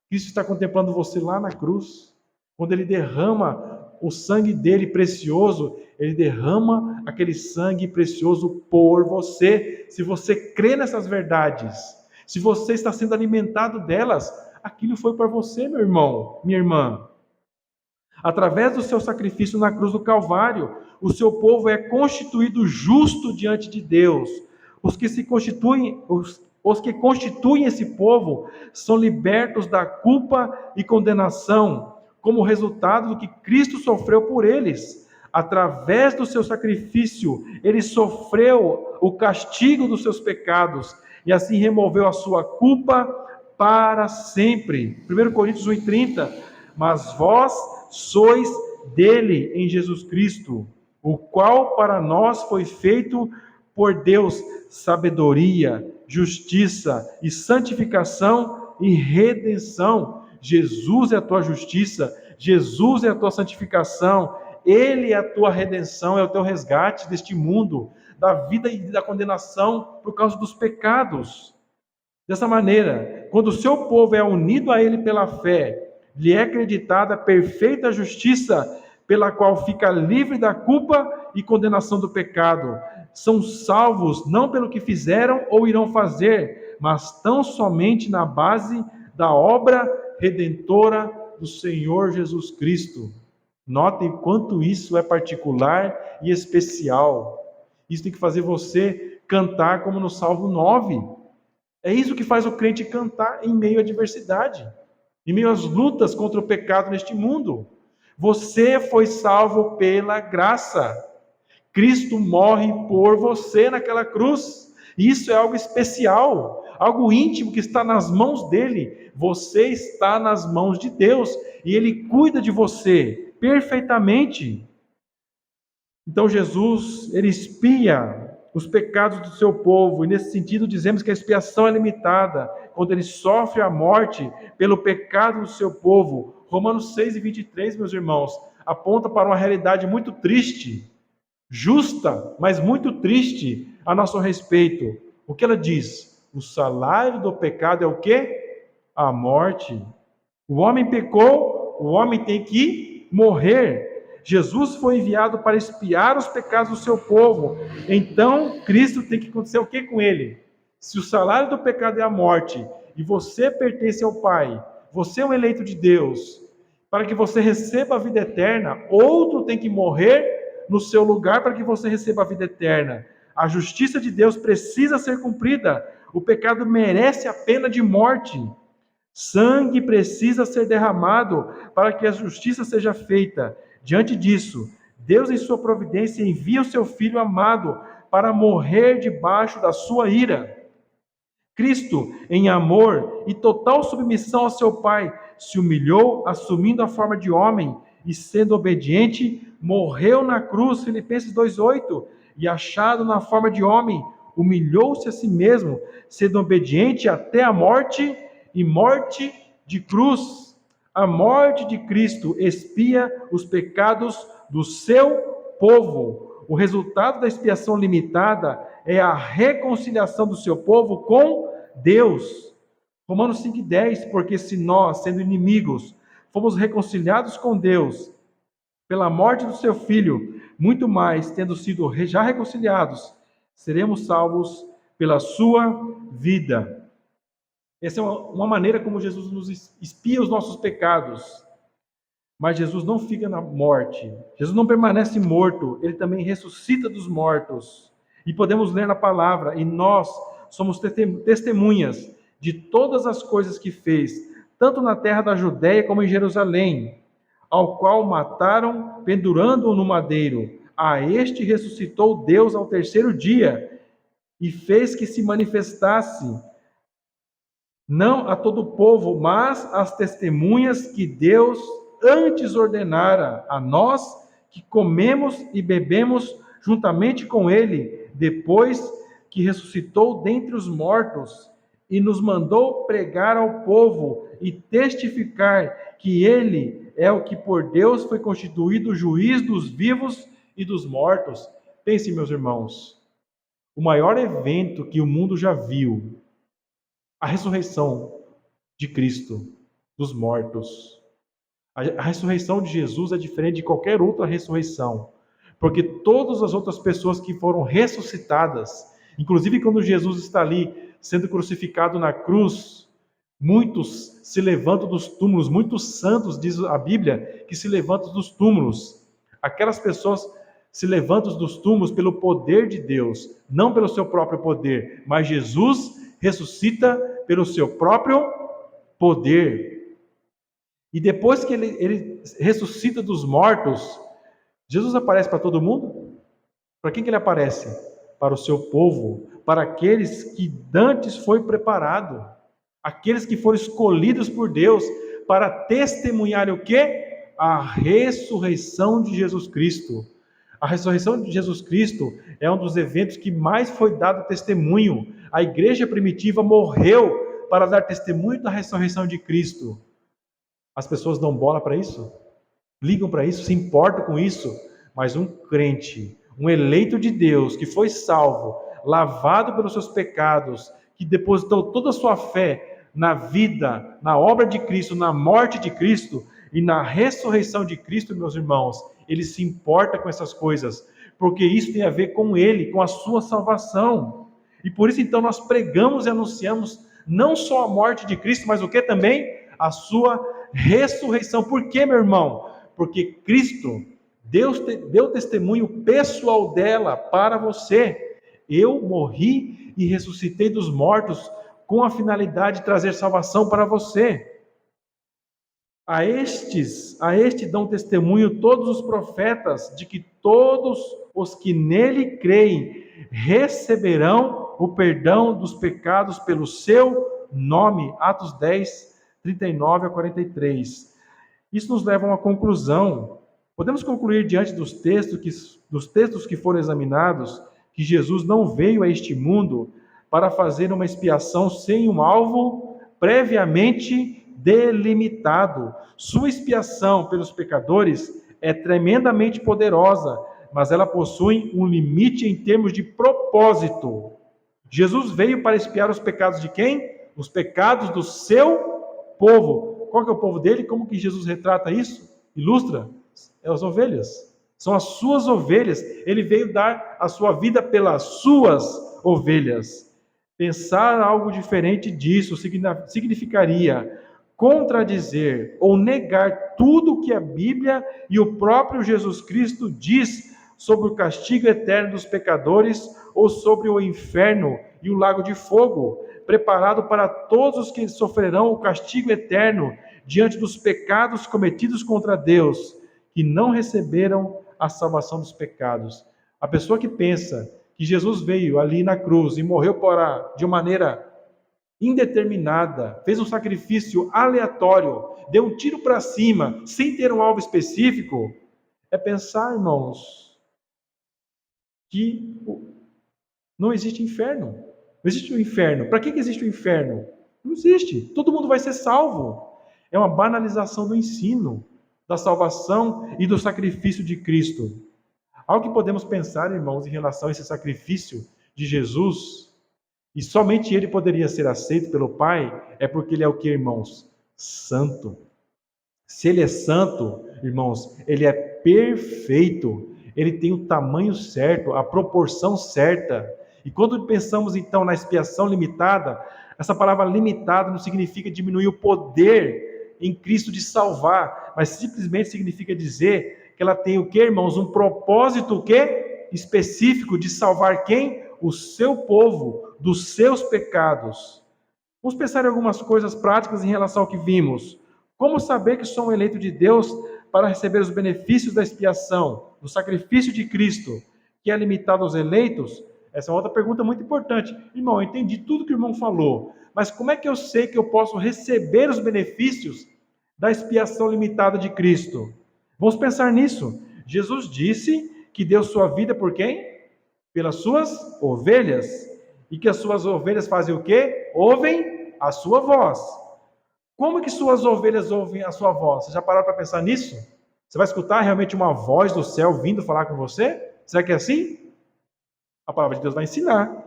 Cristo está contemplando você lá na cruz. Quando Ele derrama o sangue dele precioso, Ele derrama aquele sangue precioso por você. Se você crê nessas verdades, se você está sendo alimentado delas, aquilo foi para você, meu irmão, minha irmã. Através do seu sacrifício na cruz do Calvário, o seu povo é constituído justo diante de Deus. Os que constituem esse povo são libertos da culpa e condenação, como resultado do que Cristo sofreu por eles. Através do seu sacrifício, ele sofreu o castigo dos seus pecados e assim removeu a sua culpa para sempre. 1 Coríntios 1:30, mas vós sois dele em Jesus Cristo, o qual para nós foi feito por Deus sabedoria, justiça e santificação e redenção. Jesus é a tua justiça, Jesus é a tua santificação, Ele é a tua redenção, é o teu resgate deste mundo, da vida e da condenação por causa dos pecados. Dessa maneira, quando o seu povo é unido a Ele pela fé, lhe é acreditada a perfeita justiça, pela qual fica livre da culpa e condenação do pecado. São salvos não pelo que fizeram ou irão fazer, mas tão somente na base da obra redentora do Senhor Jesus Cristo. Notem quanto isso é particular e especial. Isso tem que fazer você cantar como no Salmo 9. É isso que faz o crente cantar em meio à adversidade, em meio às lutas contra o pecado neste mundo. Você foi salvo pela graça. Cristo morre por você naquela cruz. Isso é algo especial, algo íntimo que está nas mãos dele. Você está nas mãos de Deus e ele cuida de você perfeitamente. Então Jesus, ele expia os pecados do seu povo, e nesse sentido dizemos que a expiação é limitada, quando ele sofre a morte pelo pecado do seu povo. Romanos 6:23, meus irmãos, aponta para uma realidade muito triste, justa, mas muito triste a nosso respeito. O que ela diz? O salário do pecado é o quê? A morte. O homem pecou, o homem tem que morrer. Jesus foi enviado para expiar os pecados do seu povo. Então, Cristo tem que acontecer o que com ele? Se o salário do pecado é a morte, e você pertence ao Pai, você é um eleito de Deus, para que você receba a vida eterna, outro tem que morrer no seu lugar para que você receba a vida eterna. A justiça de Deus precisa ser cumprida. O pecado merece a pena de morte. Sangue precisa ser derramado para que a justiça seja feita. Diante disso, Deus, em sua providência, envia o seu Filho amado para morrer debaixo da sua ira. Cristo, em amor e total submissão ao seu Pai, se humilhou, assumindo a forma de homem e, sendo obediente, morreu na cruz, Filipenses 2,8, e achado na forma de homem, humilhou-se a si mesmo, sendo obediente até a morte e morte de cruz. A morte de Cristo expia os pecados do seu povo. O resultado da expiação limitada é a reconciliação do seu povo com Deus. Romanos 5,10, porque se nós, sendo inimigos, fomos reconciliados com Deus pela morte do seu Filho, muito mais, tendo sido já reconciliados, seremos salvos pela sua vida. Essa é uma maneira como Jesus nos expia os nossos pecados. Mas Jesus não fica na morte. Jesus não permanece morto. Ele também ressuscita dos mortos. E podemos ler na palavra. E nós somos testemunhas de todas as coisas que fez, tanto na terra da Judéia como em Jerusalém, ao qual mataram, pendurando-o no madeiro. A este ressuscitou Deus ao terceiro dia e fez que se manifestasse, não a todo o povo, mas às testemunhas que Deus antes ordenara a nós, que comemos e bebemos juntamente com ele, depois que ressuscitou dentre os mortos, e nos mandou pregar ao povo e testificar que ele é o que por Deus foi constituído juiz dos vivos e dos mortos. Pense, meus irmãos, o maior evento que o mundo já viu, a ressurreição de Cristo dos mortos. A ressurreição de Jesus é diferente de qualquer outra ressurreição, porque todas as outras pessoas que foram ressuscitadas, inclusive quando Jesus está ali sendo crucificado na cruz, muitos se levantam dos túmulos, muitos santos, diz a Bíblia, que se levantam dos túmulos. Aquelas pessoas se levantam dos túmulos pelo poder de Deus, não pelo seu próprio poder, mas Jesus ressuscita pelo seu próprio poder. E depois que ele ressuscita dos mortos, Jesus aparece para todo mundo? Para quem que ele aparece? Para o seu povo, para aqueles que dantes foi preparado, aqueles que foram escolhidos por Deus para testemunhar o quê? A ressurreição de Jesus Cristo. A ressurreição de Jesus Cristo é um dos eventos que mais foi dado testemunho. A igreja primitiva morreu para dar testemunho da ressurreição de Cristo. As pessoas dão bola para isso? Ligam para isso? Se importam com isso? Mas um crente, um eleito de Deus, que foi salvo, lavado pelos seus pecados, que depositou toda a sua fé na vida, na obra de Cristo, na morte de Cristo e na ressurreição de Cristo, meus irmãos, ele se importa com essas coisas, porque isso tem a ver com ele, com a sua salvação. E por isso então nós pregamos e anunciamos não só a morte de Cristo, mas o que também? A sua ressurreição. Por quê, meu irmão? Porque Cristo, Deus deu testemunho pessoal dela para você. Eu morri e ressuscitei dos mortos com a finalidade de trazer salvação para você. A este dão testemunho todos os profetas, de que todos os que nele creem receberão o perdão dos pecados pelo seu nome. Atos 10, 39 a 43. Isso nos leva a uma conclusão. Podemos concluir diante dos textos que foram examinados, que Jesus não veio a este mundo para fazer uma expiação sem um alvo previamente delimitado. Sua expiação pelos pecadores é tremendamente poderosa, mas ela possui um limite em termos de propósito. Jesus veio para expiar os pecados de quem? Os pecados do seu povo. Qual que é o povo dele? Como que Jesus retrata isso? Ilustra? É as ovelhas. São as suas ovelhas. Ele veio dar a sua vida pelas suas ovelhas. Pensar algo diferente disso significaria contradizer ou negar tudo o que a Bíblia e o próprio Jesus Cristo diz sobre o castigo eterno dos pecadores ou sobre o inferno e o lago de fogo. preparado para todos os que sofrerão o castigo eterno diante dos pecados cometidos contra Deus, que não receberam a salvação dos pecados. A pessoa que pensa que Jesus veio ali na cruz e morreu de uma maneira indeterminada, fez um sacrifício aleatório, deu um tiro para cima, sem ter um alvo específico, é pensar, irmãos, que não existe inferno. Não existe o inferno. Para que existe o inferno? Não existe. Todo mundo vai ser salvo. É uma banalização do ensino, da salvação e do sacrifício de Cristo. Algo que podemos pensar, irmãos, em relação a esse sacrifício de Jesus, e somente ele poderia ser aceito pelo Pai, é porque ele é o que, irmãos? Santo. Se ele é santo, irmãos, ele é perfeito. Ele tem o tamanho certo, a proporção certa. E quando pensamos então na expiação limitada, essa palavra limitada não significa diminuir o poder em Cristo de salvar, mas simplesmente significa dizer que ela tem o que, irmãos? Um propósito o quê? Específico de salvar quem? O seu povo dos seus pecados. Vamos pensar em algumas coisas práticas em relação ao que vimos. Como saber que sou um eleito de Deus para receber os benefícios da expiação, do sacrifício de Cristo, que é limitado aos eleitos? Essa é outra pergunta muito importante. Irmão, eu entendi tudo que o irmão falou, mas como é que eu sei que eu posso receber os benefícios da expiação limitada de Cristo? Vamos pensar nisso. Jesus disse que deu sua vida por quem? Pelas suas ovelhas. E que as suas ovelhas fazem o quê? Ouvem a sua voz. Como que suas ovelhas ouvem a sua voz? Você já parou para pensar nisso? Você vai escutar realmente uma voz do céu vindo falar com você? Será que é assim? A palavra de Deus vai ensinar.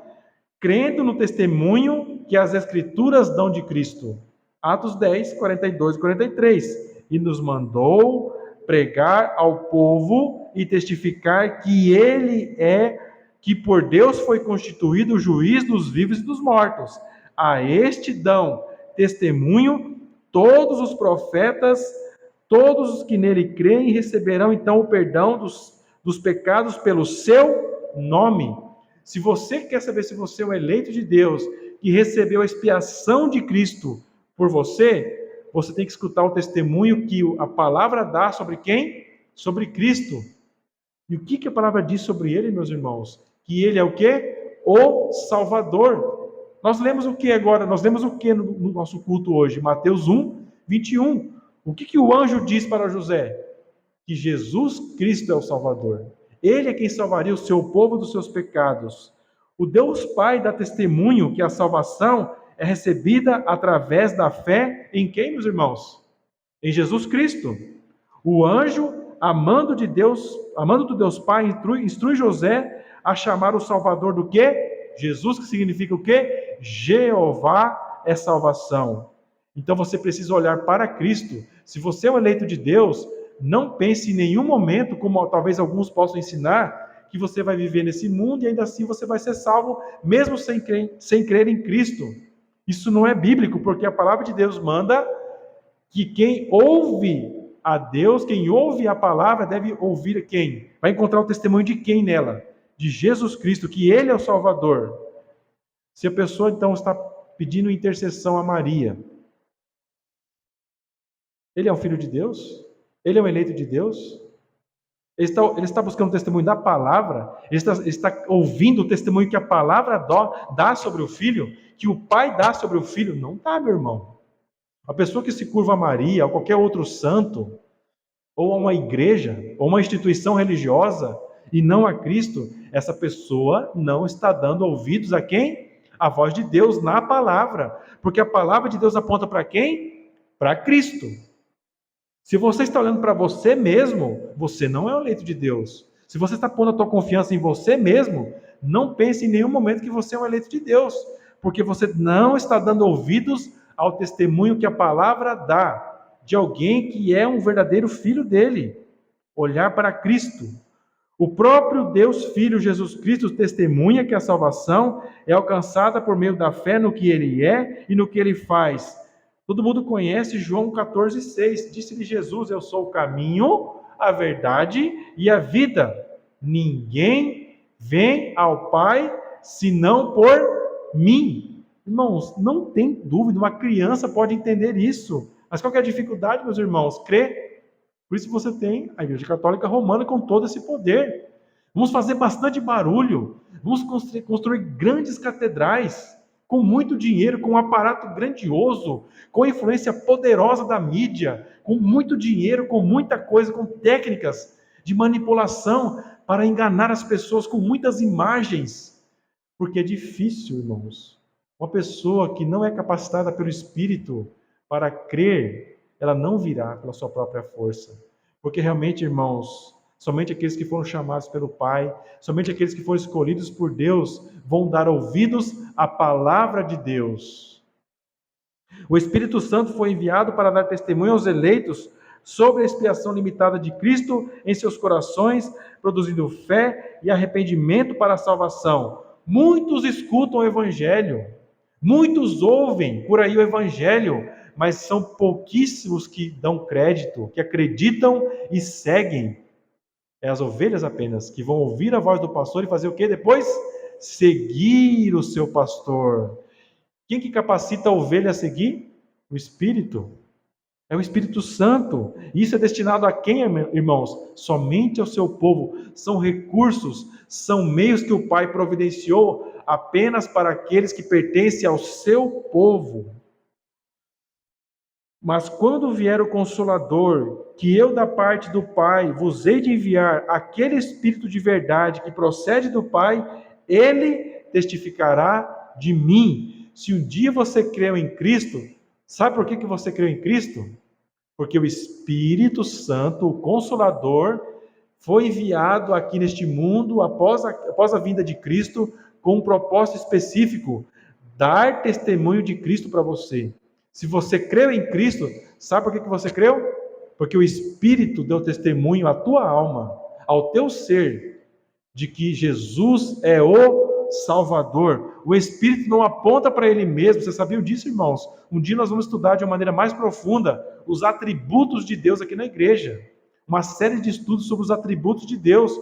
Crendo no testemunho que as Escrituras dão de Cristo. Atos 10, 42 e 43. E nos mandou pregar ao povo e testificar que ele que por Deus foi constituído o juiz dos vivos e dos mortos. A este dão testemunho todos os profetas, todos os que nele creem receberão então o perdão dos pecados pelo seu nome. Se você quer saber se você é um eleito de Deus, que recebeu a expiação de Cristo por você, você tem que escutar o testemunho que a palavra dá sobre quem? Sobre Cristo. E o que a palavra diz sobre ele, meus irmãos? Que ele é o quê? O Salvador. Nós lemos o que agora? Nós lemos o que no nosso culto hoje? Mateus 1, 21. O que o anjo diz para José? Que Jesus Cristo é o Salvador. Ele é quem salvaria o seu povo dos seus pecados. O Deus Pai dá testemunho que a salvação é recebida através da fé em quem, meus irmãos? Em Jesus Cristo. O anjo, amando do Deus Pai, instrui José a chamar o Salvador do quê? Jesus, que significa o quê? Jeová é salvação. Então você precisa olhar para Cristo. Se você é um eleito de Deus, não pense em nenhum momento, como talvez alguns possam ensinar, que você vai viver nesse mundo e ainda assim você vai ser salvo, mesmo sem crer em Cristo. Isso não é bíblico, porque a palavra de Deus manda que quem ouve a Deus, quem ouve a palavra, deve ouvir quem? Vai encontrar o testemunho de quem nela? De Jesus Cristo, que Ele é o Salvador. Se a pessoa então está pedindo intercessão a Maria, ele é um filho de Deus? Ele é um eleito de Deus? Ele está buscando o testemunho da palavra? Ele está ouvindo o testemunho que a palavra dá sobre o filho? Que o pai dá sobre o filho? Não está, meu irmão. A pessoa que se curva a Maria, ou qualquer outro santo, ou a uma igreja, ou uma instituição religiosa, e não a Cristo, essa pessoa não está dando ouvidos a quem? A voz de Deus na palavra. Porque a palavra de Deus aponta para quem? Para Cristo. Se você está olhando para você mesmo, você não é o eleito de Deus. Se você está pondo a tua confiança em você mesmo, não pense em nenhum momento que você é um eleito de Deus, porque você não está dando ouvidos ao testemunho que a palavra dá de alguém que é um verdadeiro filho dele. Olhar para Cristo. O próprio Deus Filho Jesus Cristo testemunha que a salvação é alcançada por meio da fé no que ele é e no que ele faz. Todo mundo conhece João 14,6. Disse-lhe Jesus: eu sou o caminho, a verdade e a vida. Ninguém vem ao Pai senão por mim. Irmãos, não tem dúvida, uma criança pode entender isso. Mas qual que é a dificuldade, meus irmãos? Crer. Por isso você tem a Igreja Católica Romana com todo esse poder. Vamos fazer bastante barulho. Vamos construir grandes catedrais com muito dinheiro, com um aparato grandioso, com a influência poderosa da mídia, com muito dinheiro, com muita coisa, com técnicas de manipulação para enganar as pessoas com muitas imagens. Porque é difícil, irmãos. Uma pessoa que não é capacitada pelo Espírito para crer, ela não virá pela sua própria força. Porque realmente, irmãos, somente aqueles que foram chamados pelo Pai, somente aqueles que foram escolhidos por Deus, vão dar ouvidos à palavra de Deus. O Espírito Santo foi enviado para dar testemunho aos eleitos sobre a expiação limitada de Cristo em seus corações, produzindo fé e arrependimento para a salvação. Muitos escutam o Evangelho, muitos ouvem por aí o Evangelho, mas são pouquíssimos que dão crédito, que acreditam e seguem. É as ovelhas apenas, que vão ouvir a voz do pastor e fazer o que depois? Seguir o seu pastor. Quem que capacita a ovelha a seguir? O Espírito. É o Espírito Santo. Isso é destinado a quem, irmãos? Somente ao seu povo. São recursos, são meios que o Pai providenciou apenas para aqueles que pertencem ao seu povo. Mas quando vier o Consolador, que eu da parte do Pai vos hei de enviar, aquele Espírito de verdade que procede do Pai, ele testificará de mim. Se um dia você creu em Cristo, sabe por que você creu em Cristo? Porque o Espírito Santo, o Consolador, foi enviado aqui neste mundo após a vinda de Cristo com um propósito específico: dar testemunho de Cristo para você. Se você creu em Cristo, sabe por que você creu? Porque o Espírito deu testemunho à tua alma, ao teu ser, de que Jesus é o Salvador. O Espírito não aponta para Ele mesmo. Você sabia disso, irmãos? Um dia nós vamos estudar de uma maneira mais profunda os atributos de Deus aqui na igreja. Uma série de estudos sobre os atributos de Deus,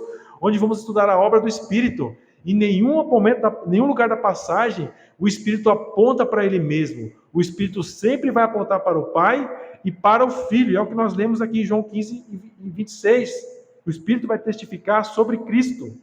onde vamos estudar a obra do Espírito. Em nenhum lugar da passagem, o Espírito aponta para Ele mesmo. O Espírito sempre vai apontar para o Pai e para o Filho. É o que nós lemos aqui em João 15 e 26. O Espírito vai testificar sobre Cristo.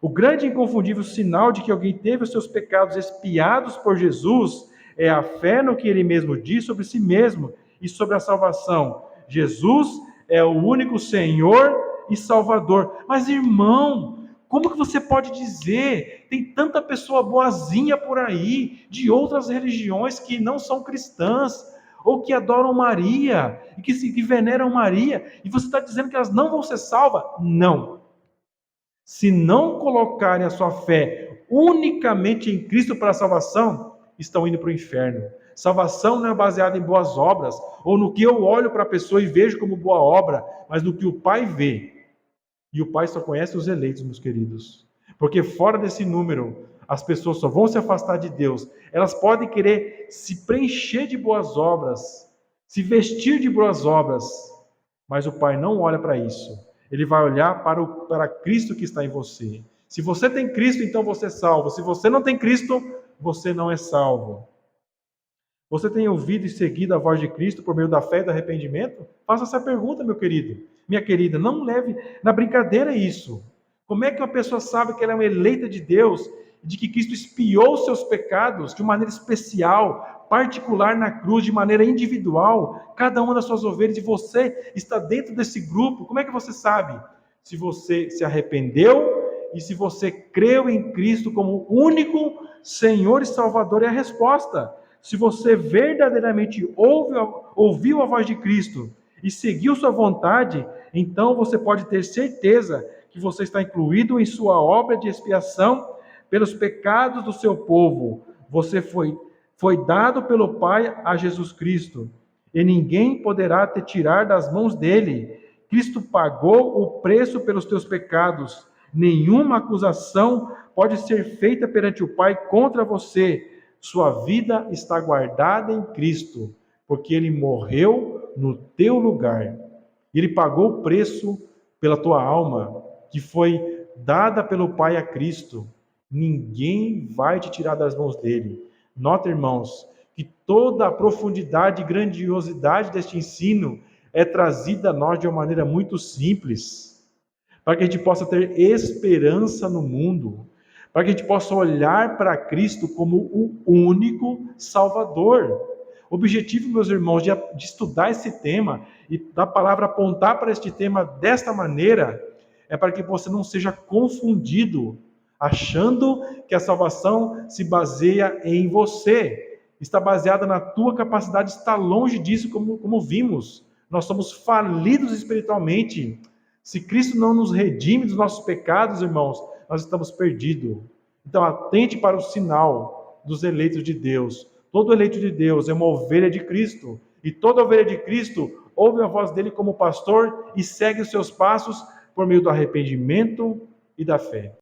O grande e inconfundível sinal de que alguém teve os seus pecados expiados por Jesus é a fé no que Ele mesmo diz sobre si mesmo e sobre a salvação. Jesus é o único Senhor e Salvador. Mas, irmão, como que você pode dizer? Tem tanta pessoa boazinha por aí, de outras religiões que não são cristãs, ou que adoram Maria, e que veneram Maria, e você está dizendo que elas não vão ser salvas? Não. Se não colocarem a sua fé unicamente em Cristo para a salvação, estão indo para o inferno. Salvação não é baseada em boas obras, ou no que eu olho para a pessoa e vejo como boa obra, mas no que o Pai vê. E o Pai só conhece os eleitos, meus queridos. Porque fora desse número, as pessoas só vão se afastar de Deus. Elas podem querer se preencher de boas obras, se vestir de boas obras, mas o Pai não olha para isso. Ele vai olhar para Cristo que está em você. Se você tem Cristo, então você é salvo. Se você não tem Cristo, você não é salvo. Você tem ouvido e seguido a voz de Cristo por meio da fé e do arrependimento? Faça essa pergunta, meu querido. Minha querida, não leve na brincadeira isso. Como é que uma pessoa sabe que ela é uma eleita de Deus, de que Cristo expiou os seus pecados de maneira especial, particular na cruz, de maneira individual, cada uma das suas ovelhas, e você está dentro desse grupo? Como é que você sabe? Se você se arrependeu e se você creu em Cristo como único Senhor e Salvador, é a resposta. Se você verdadeiramente ouviu a voz de Cristo e seguiu sua vontade, então você pode ter certeza que você está incluído em sua obra de expiação pelos pecados do seu povo. Você foi dado pelo Pai a Jesus Cristo, e ninguém poderá te tirar das mãos dele. Cristo pagou o preço pelos teus pecados. Nenhuma acusação pode ser feita perante o Pai contra você. Sua vida está guardada em Cristo, porque Ele morreu no teu lugar. Ele pagou o preço pela tua alma, que foi dada pelo Pai a Cristo. Ninguém vai te tirar das mãos dele. Nota, irmãos, que toda a profundidade e grandiosidade deste ensino é trazida a nós de uma maneira muito simples, para que a gente possa ter esperança no mundo, para que a gente possa olhar para Cristo como o único Salvador. O objetivo, meus irmãos, de estudar esse tema e da palavra apontar para este tema desta maneira, é para que você não seja confundido, achando que a salvação se baseia em você, está baseada na tua capacidade, está longe disso, como vimos. Nós somos falidos espiritualmente. Se Cristo não nos redime dos nossos pecados, irmãos, nós estamos perdidos. Então, atente para o sinal dos eleitos de Deus. Todo eleito de Deus é uma ovelha de Cristo. E toda ovelha de Cristo ouve a voz dele como pastor e segue os seus passos por meio do arrependimento e da fé.